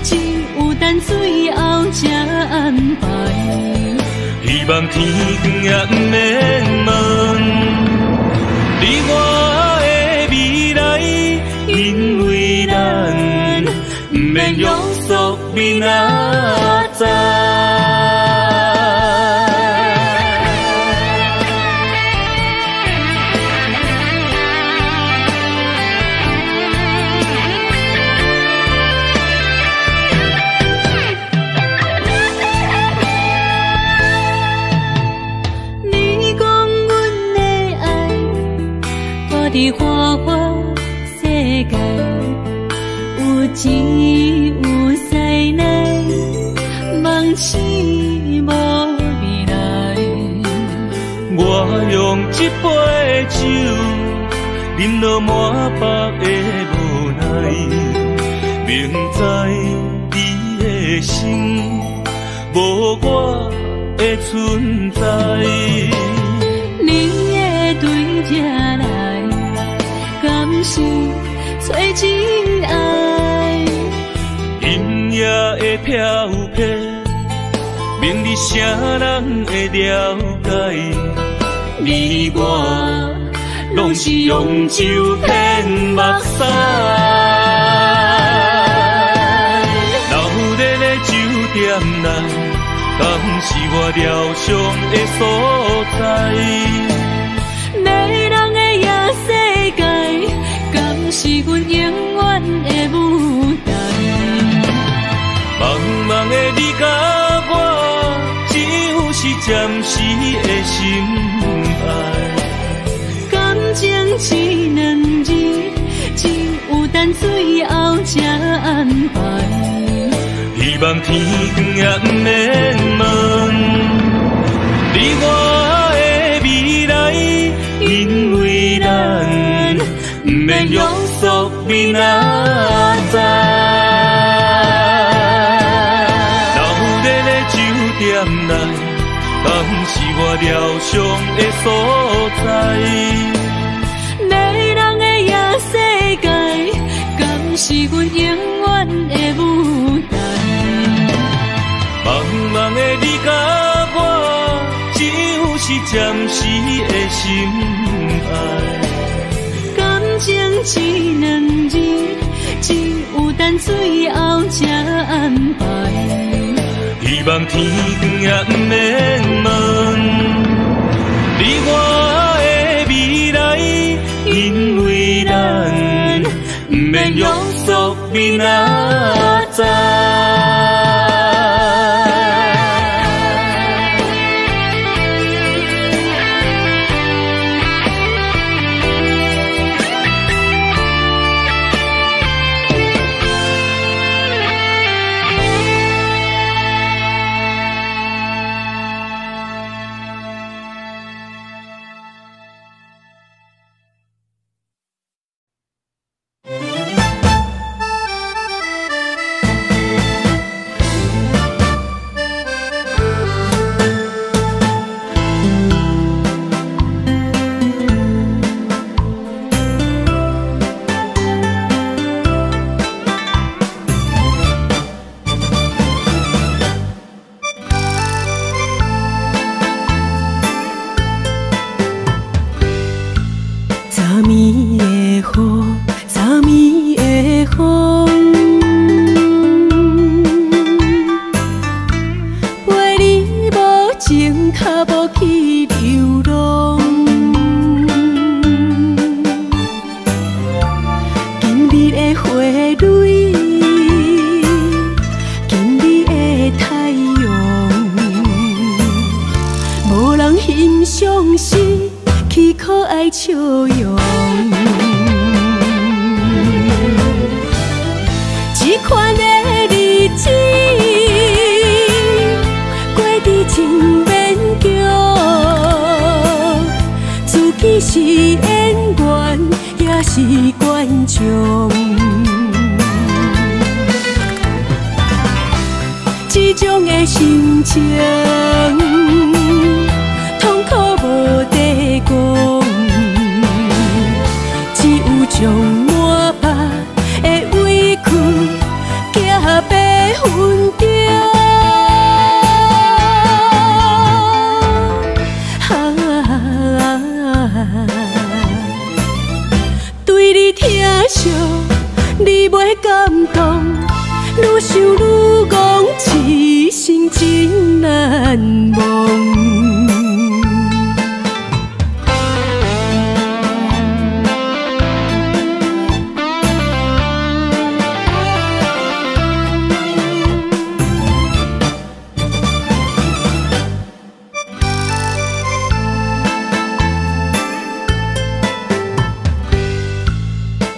只有等最后才安排。希望天光也不免问，你我的未来，因为咱不免约束明仔载。伫花花世界，有钱有势来，梦醒无未来。我用一杯酒，饮落满腹的无奈，明知你的心无我的存在。你的对听来，敢是找真爱？音乐的飘飘，明日谁人会了解？你我拢是用酒骗目屎，留在咧酒店内，敢是我疗伤的所在？迷人的夜世界，敢是阮永远的舞台？茫茫的你甲我，只有是暂时的心爱。感情只两字，只有等最后才安排。希望天光也不免问，你我的未来，因为咱不免约束明仔载。留在咧酒店内，敢是我疗伤的所在？迷人的夜世界，敢是阮永远的舞台？茫茫的你甲我，只有是暂时的心爱。感情只两字，只有等最后才安排。希望天光也不免问，你我的未来，因为咱不免约束明仔载。痛苦无地讲。你听惜，你袂感动，愈想愈戆，痴心真难忘。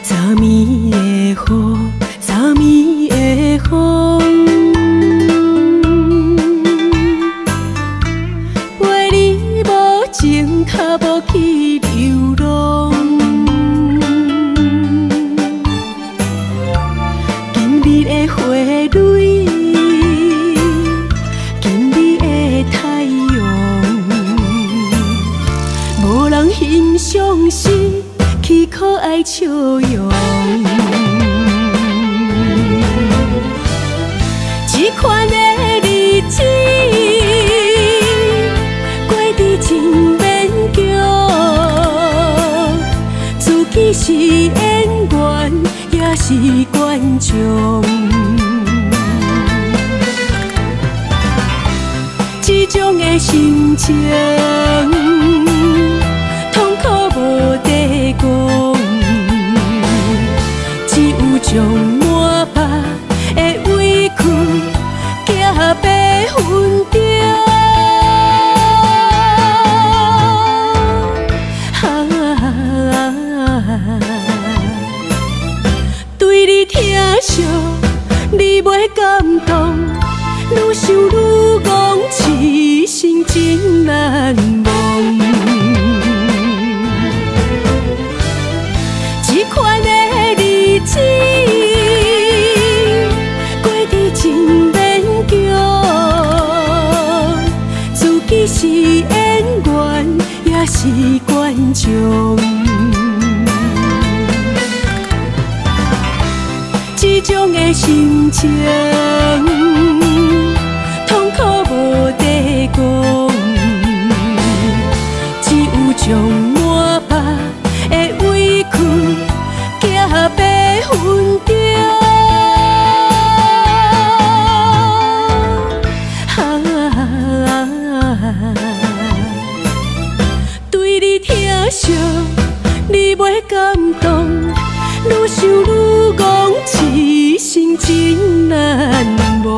昨暝的雨，昨暝的风，陪你无情，脚无去流浪。今日的花蕊，今日的太阳，无人欣赏时，去可爱笑容。这款的日子，过得真勉强。自己是演员，也是观众。这种的心情，痛苦无地讲，只有将满腹的委屈寄白云中。对你听惜，你袂感动，愈想愈戆，痴心真难忘。这款的日子，过得真勉强。自己是演员，也是观众。这种的心情，痛苦无地讲，只有将满腹的委屈寄白云中。对你听惜，你袂感动，愈想愈戆，痴心真难忘。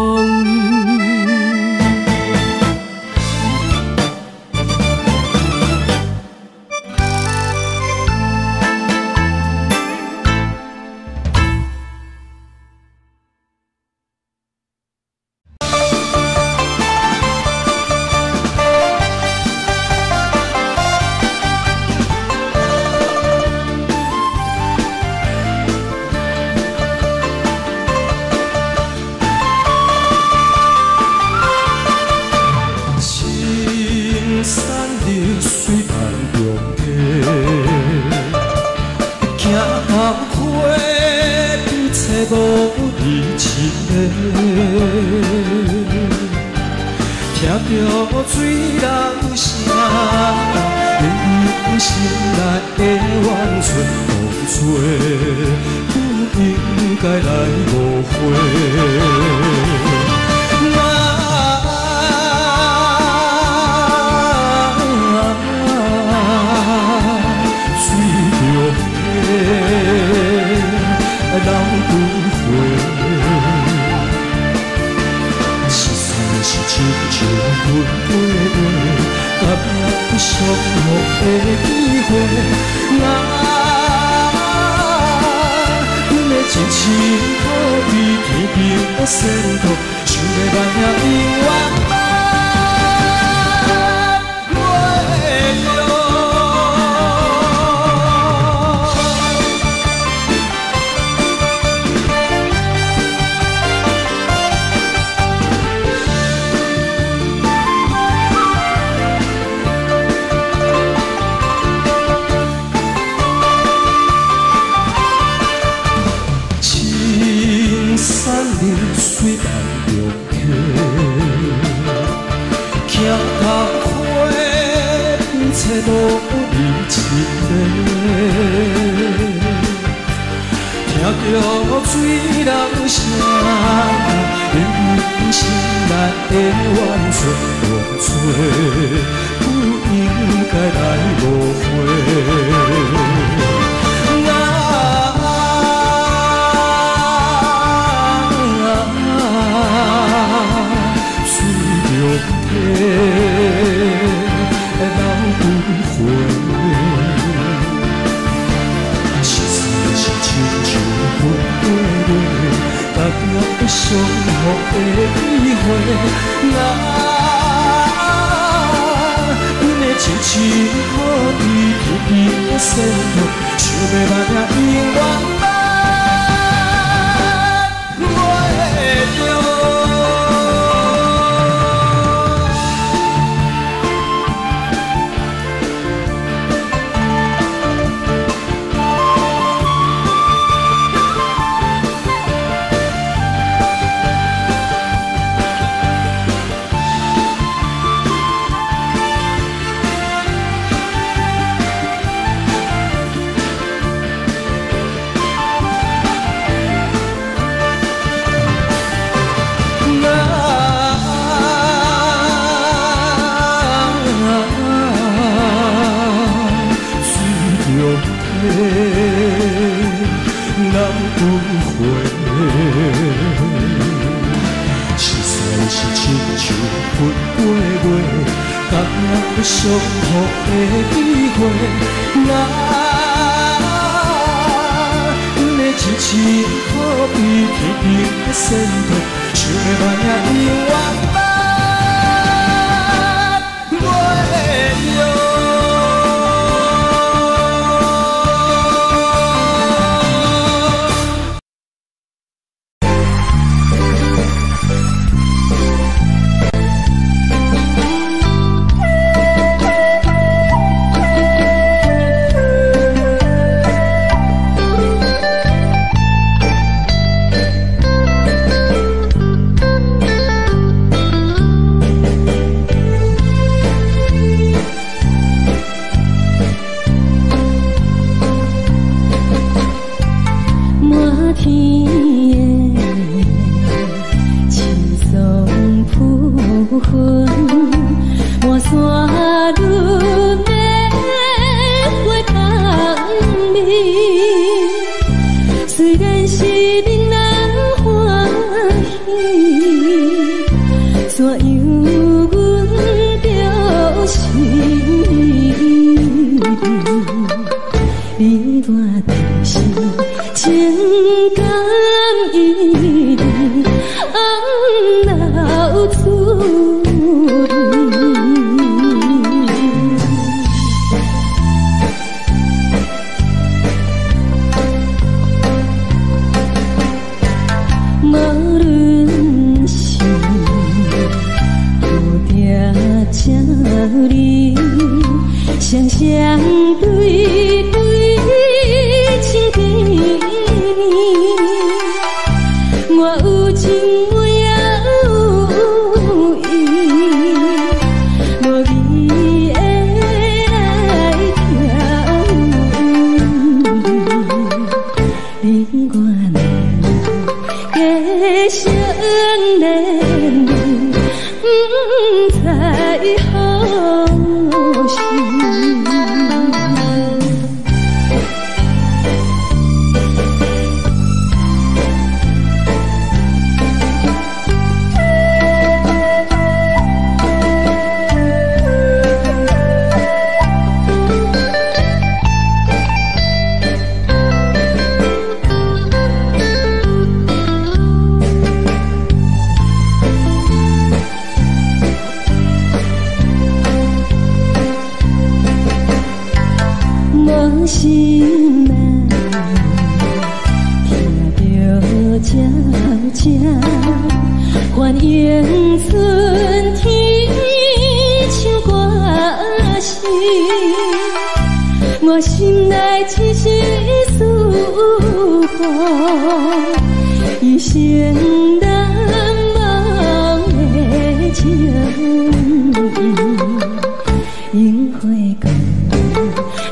青山流水万重溪。着水人声，人生难的怨嗟无找，不应该来误会。伤予的机会，阮的真情可比天边的星斗，想要万永远袂着。伤予的机会，阮的真情可比天边的星斗，想要万永远袂着。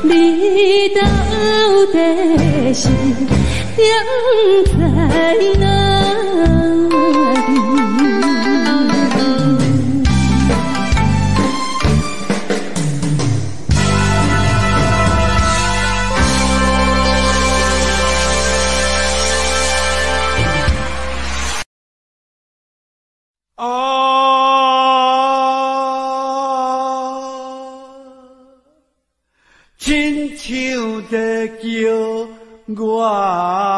你到底是点在哪里？亲像在叫我的。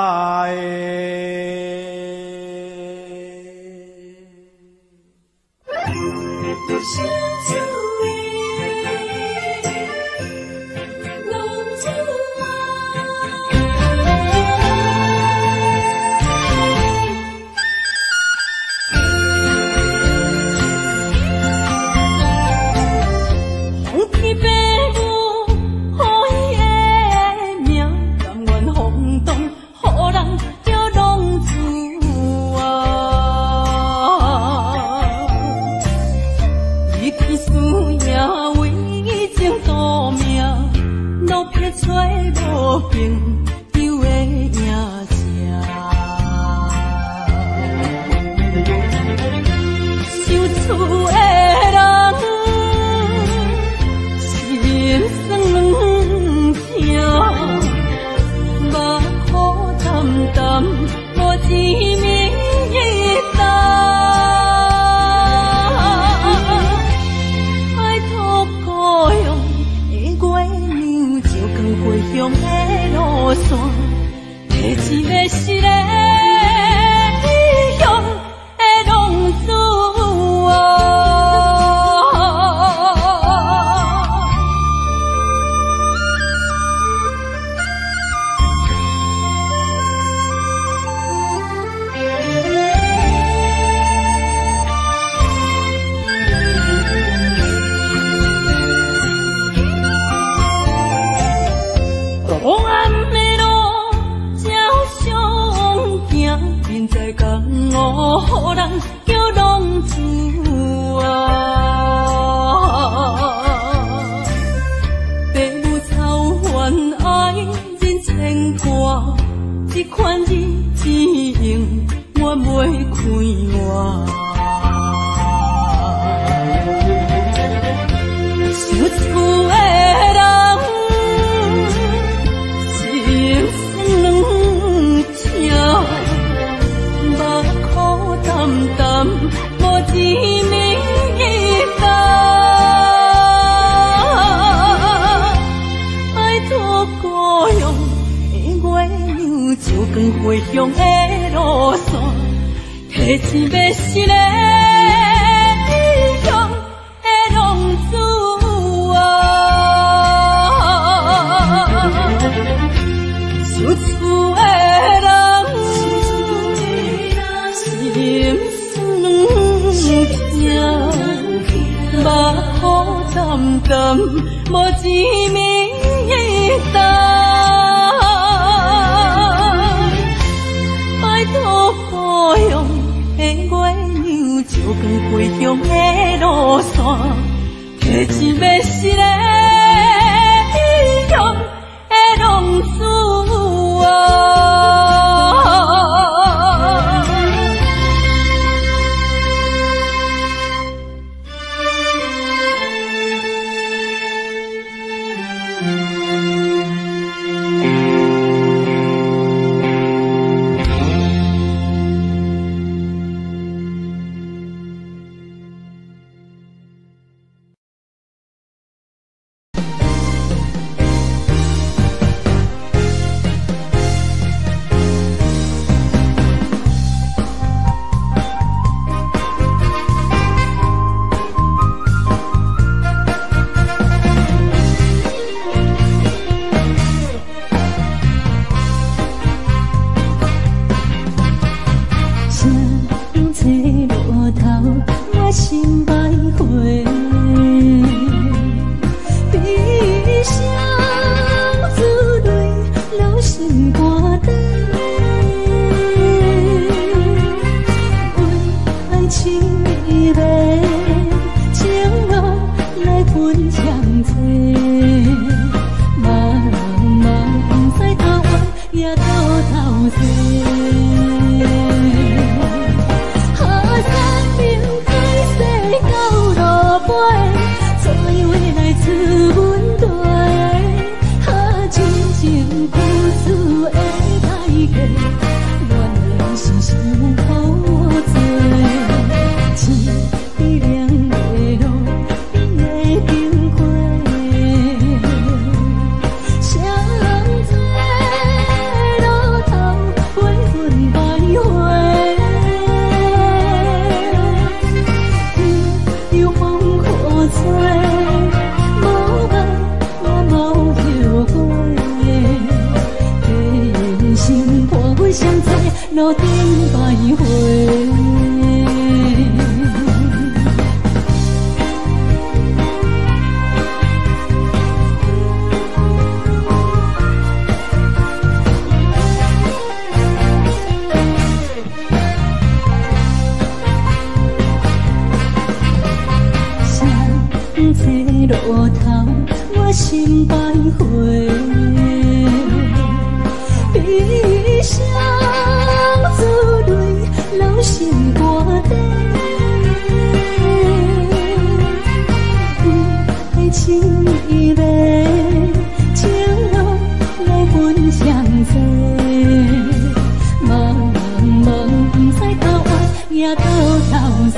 路顶徘徊。路头，我心徘徊，悲伤珠泪流心肝底，爱情意味，情路来分相济，茫茫不知到爱也到头西。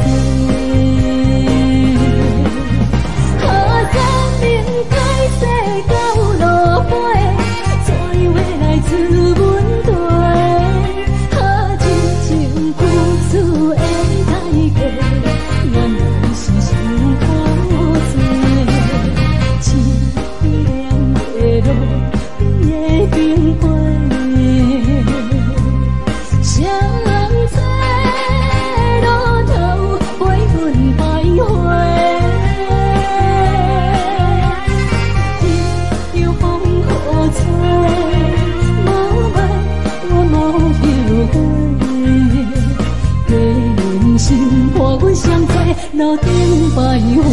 路顶徘徊。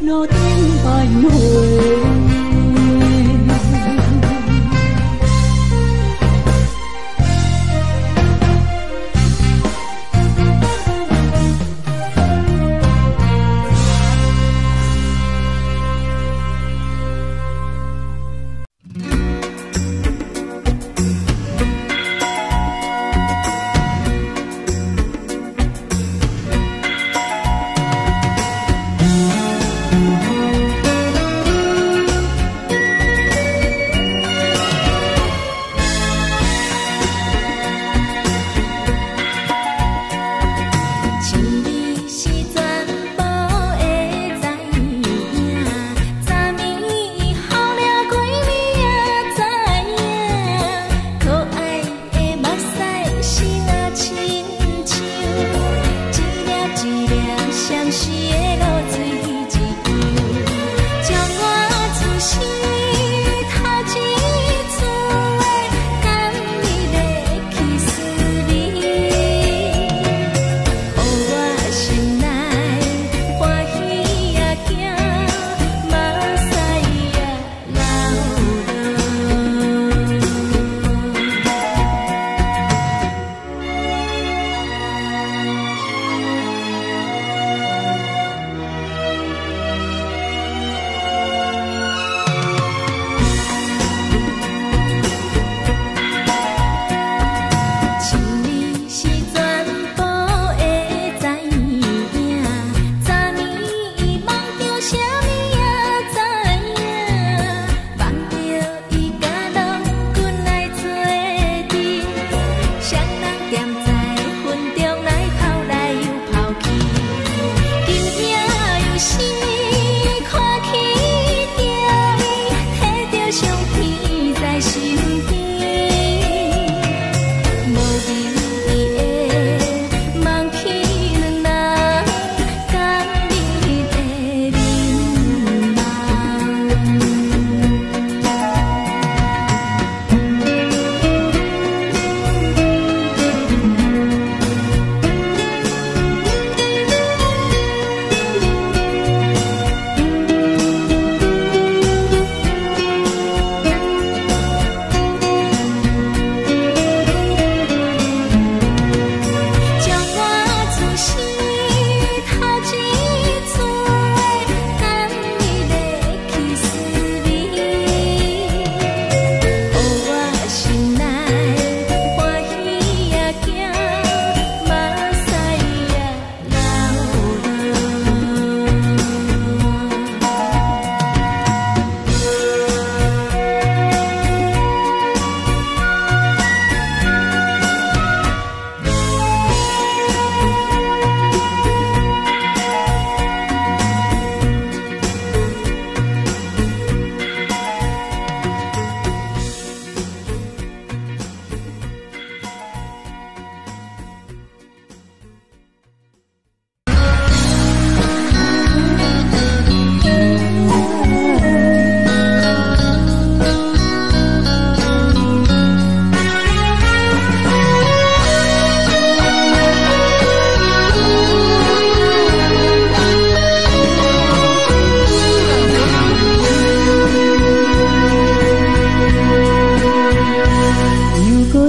路顶徘徊。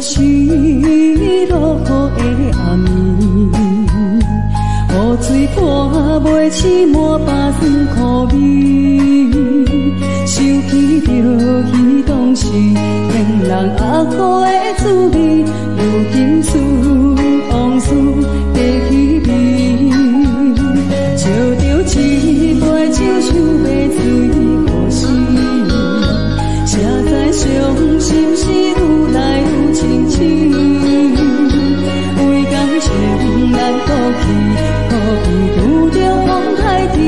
是落雨的暗暝，雨水拖袂起满巴酸苦味，想起着彼当时令人阿苦的滋味，如今思往事加稀微，笑着一杯酒想要醉故事，谁知伤心事愈来愈清醒，为感情难过去，可比拄着风台天，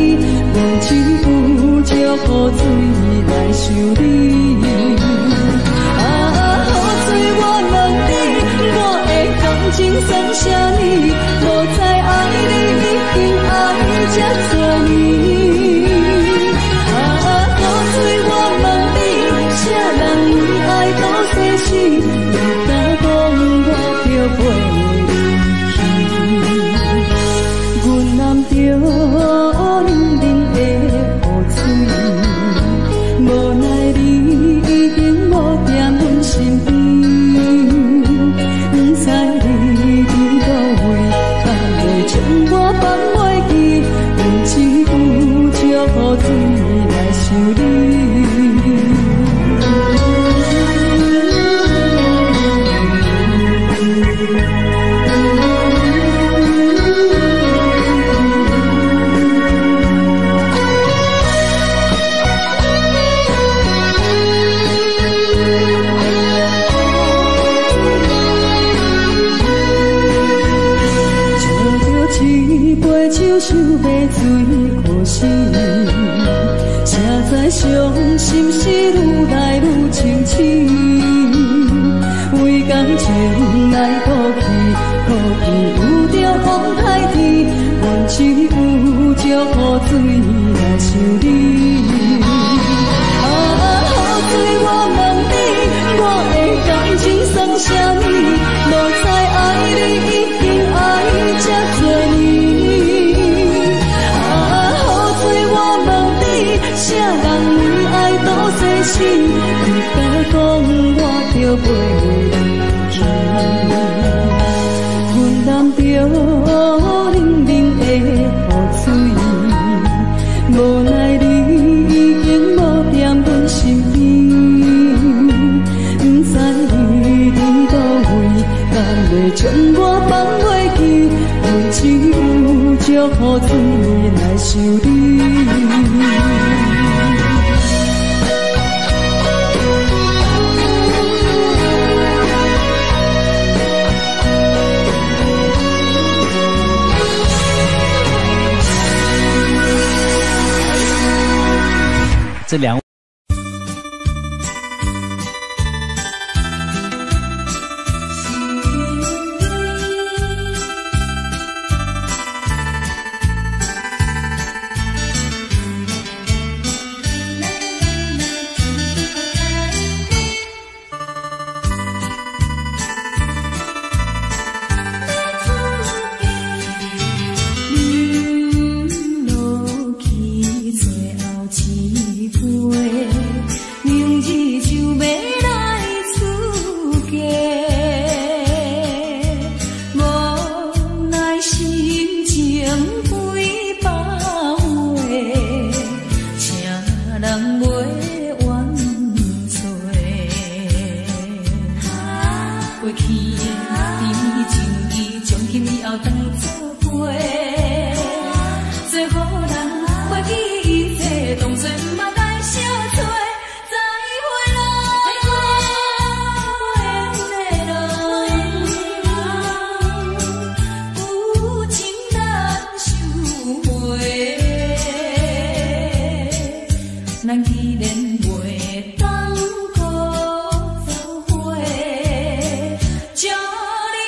阮只有借雨水来想你。啊，雨水我问你，我的感情算啥呢？无知爱你已经爱这多年。啊，雨水我问你，啥人为爱都细死，你敢讲我着袂离去？阮揽着冷冷的雨水，无奈你已经无踮阮身边，不知你伫倒位，敢会将我放袂记？阮只有借雨水来想你。想要醉可惜，谁知伤心事愈来愈清醒，为感情来过去，可比拄着风台天，阮只有借雨水来想你。啊，雨水我问你，我的感情算啥呢？无知爱你已经爱这多年。啥人为爱都细死，你敢讲我着袂离去？阮揽着冷冷的雨水，无奈你已经无踮阮身边，不知你伫倒位，敢会将我放袂记？阮只有借雨水来想你。这两将你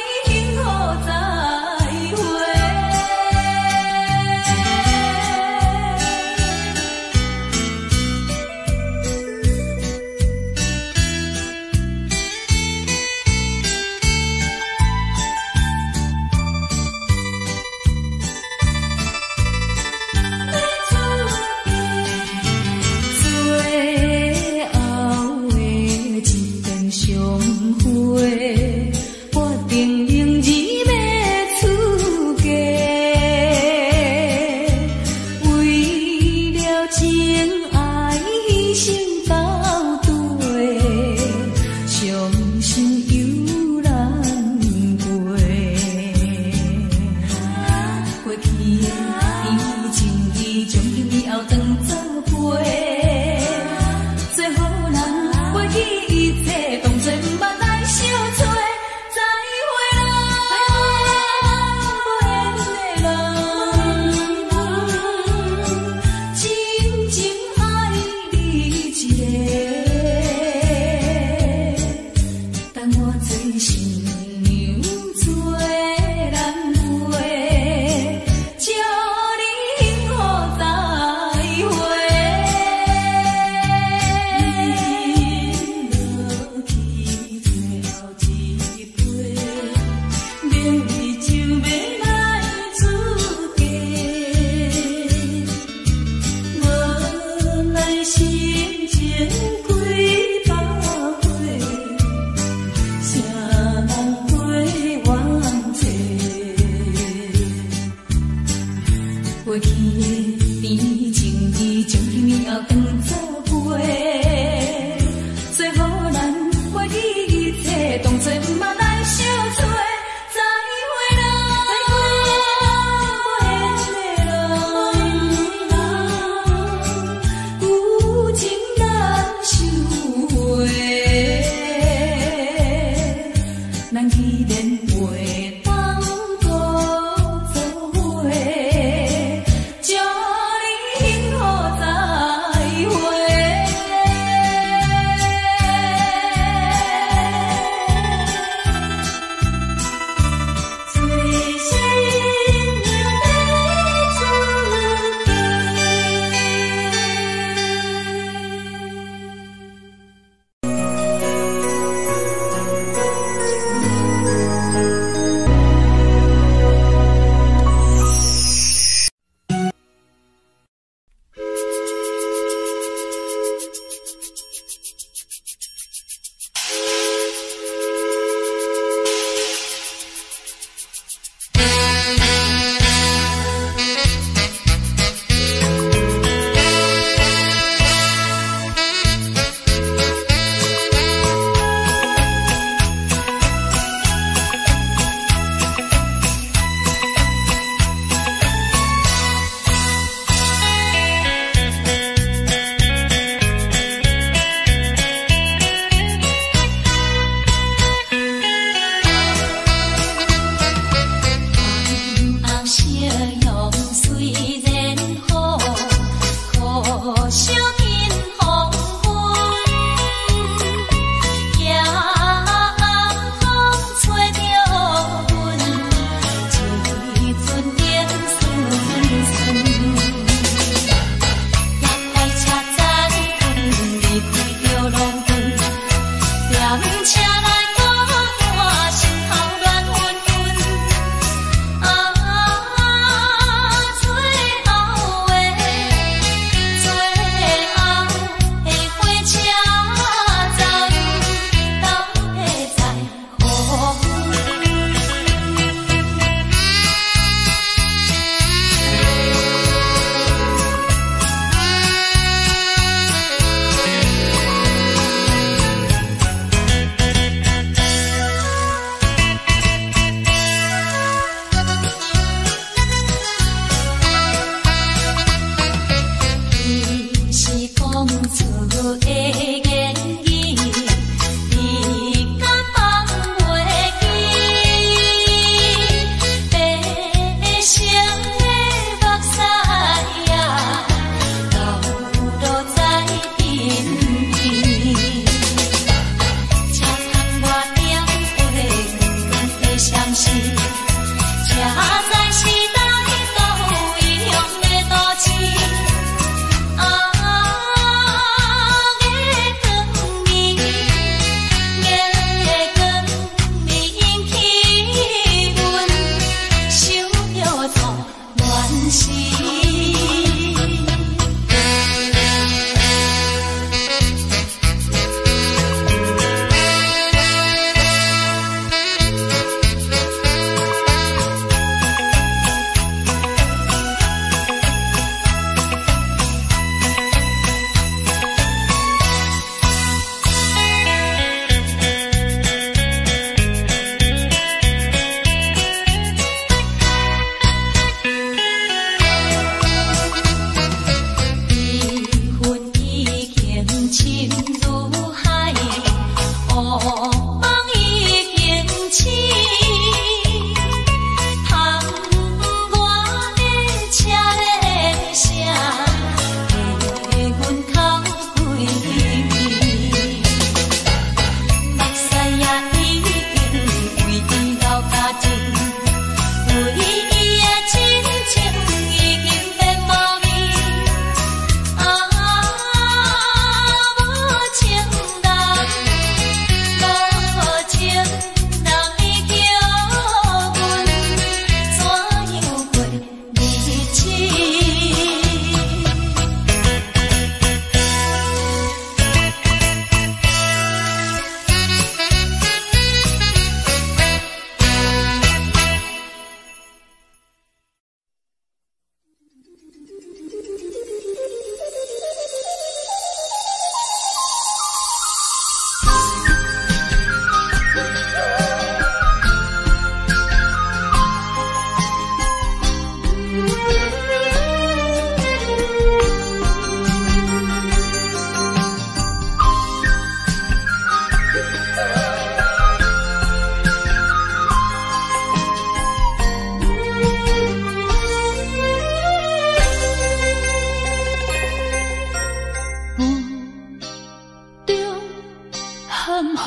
含糊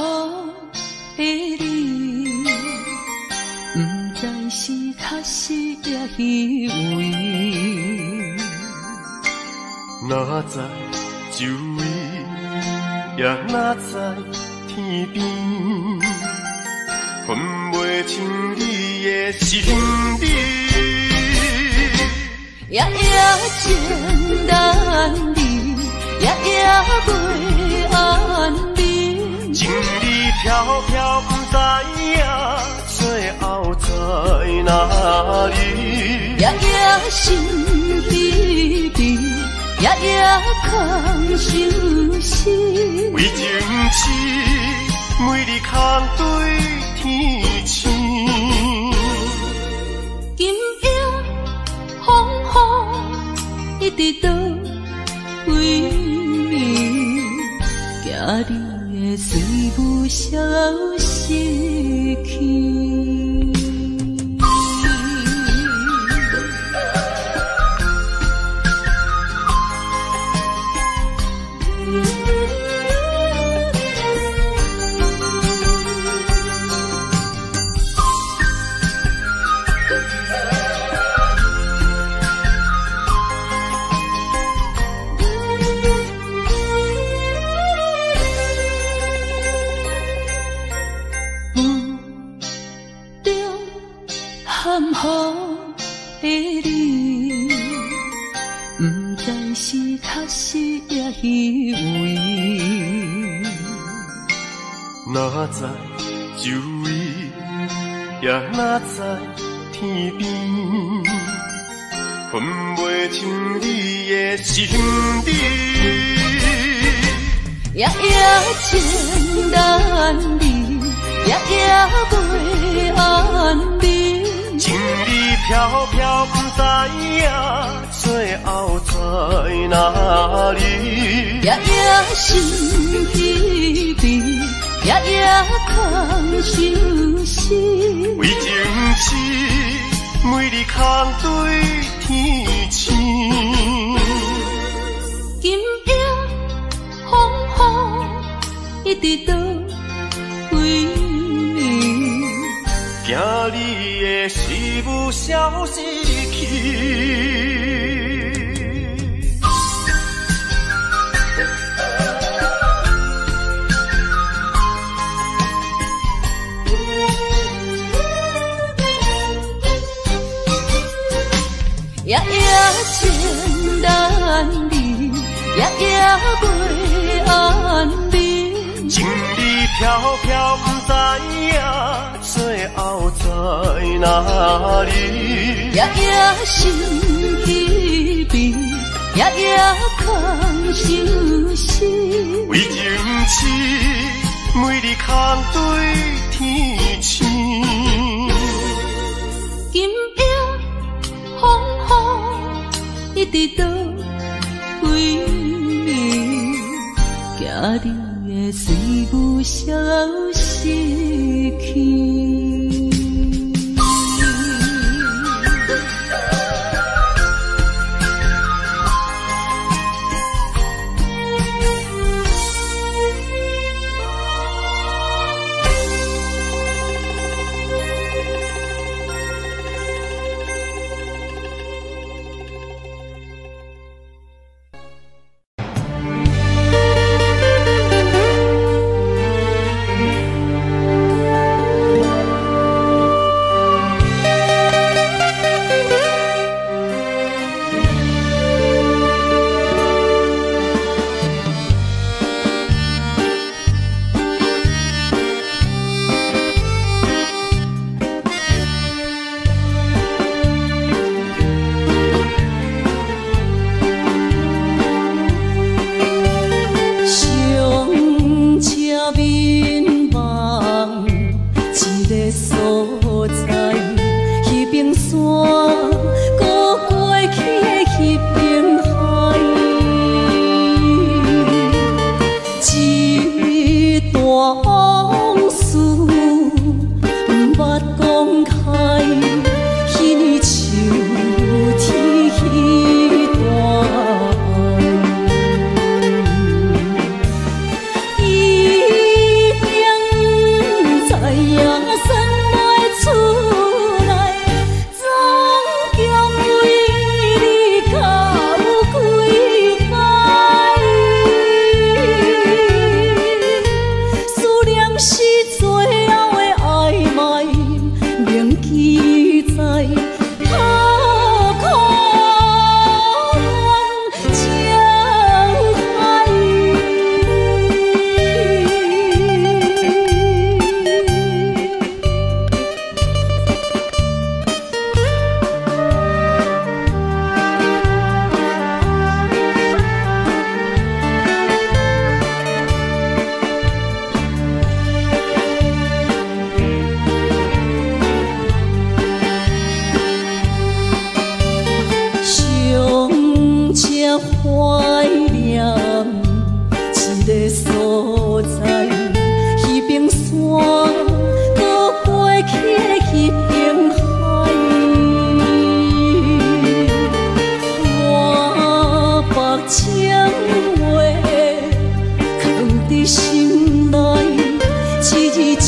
的你，不知是确实也虚伪。哪知周围，也哪知天边，分袂清你的心理。夜夜情难离，夜夜袂安眠。情理飘飘，不知影最后在哪里。夜夜心悲悲，夜夜空相思。为情痴，每日空对天星。今夜风雨一直到为你，惊你的随不消失去。含糊的你，不知是确实也虚伪。哪知周围，也哪知天边，分袂清你的心理。夜夜情难离，夜夜袂安眠。情理飘飘，不知影最后在哪里。夜夜心悲悲，夜夜空相思。为情痴，每日空对天星。今夜风雨一直到为你，惊你的随不消失去。夜夜情难离，夜夜袂安眠。情理飘飘，不知影最后在哪里。夜夜心悲悲，夜夜空相思。为情痴，每日空对天星。今夜风雨一直到为你，惊你的随不消失去。是最后的暧昧，铭记在可可情海。上车怀念一个所在，彼边山，搁过去彼边海。我把情话藏伫心内，一字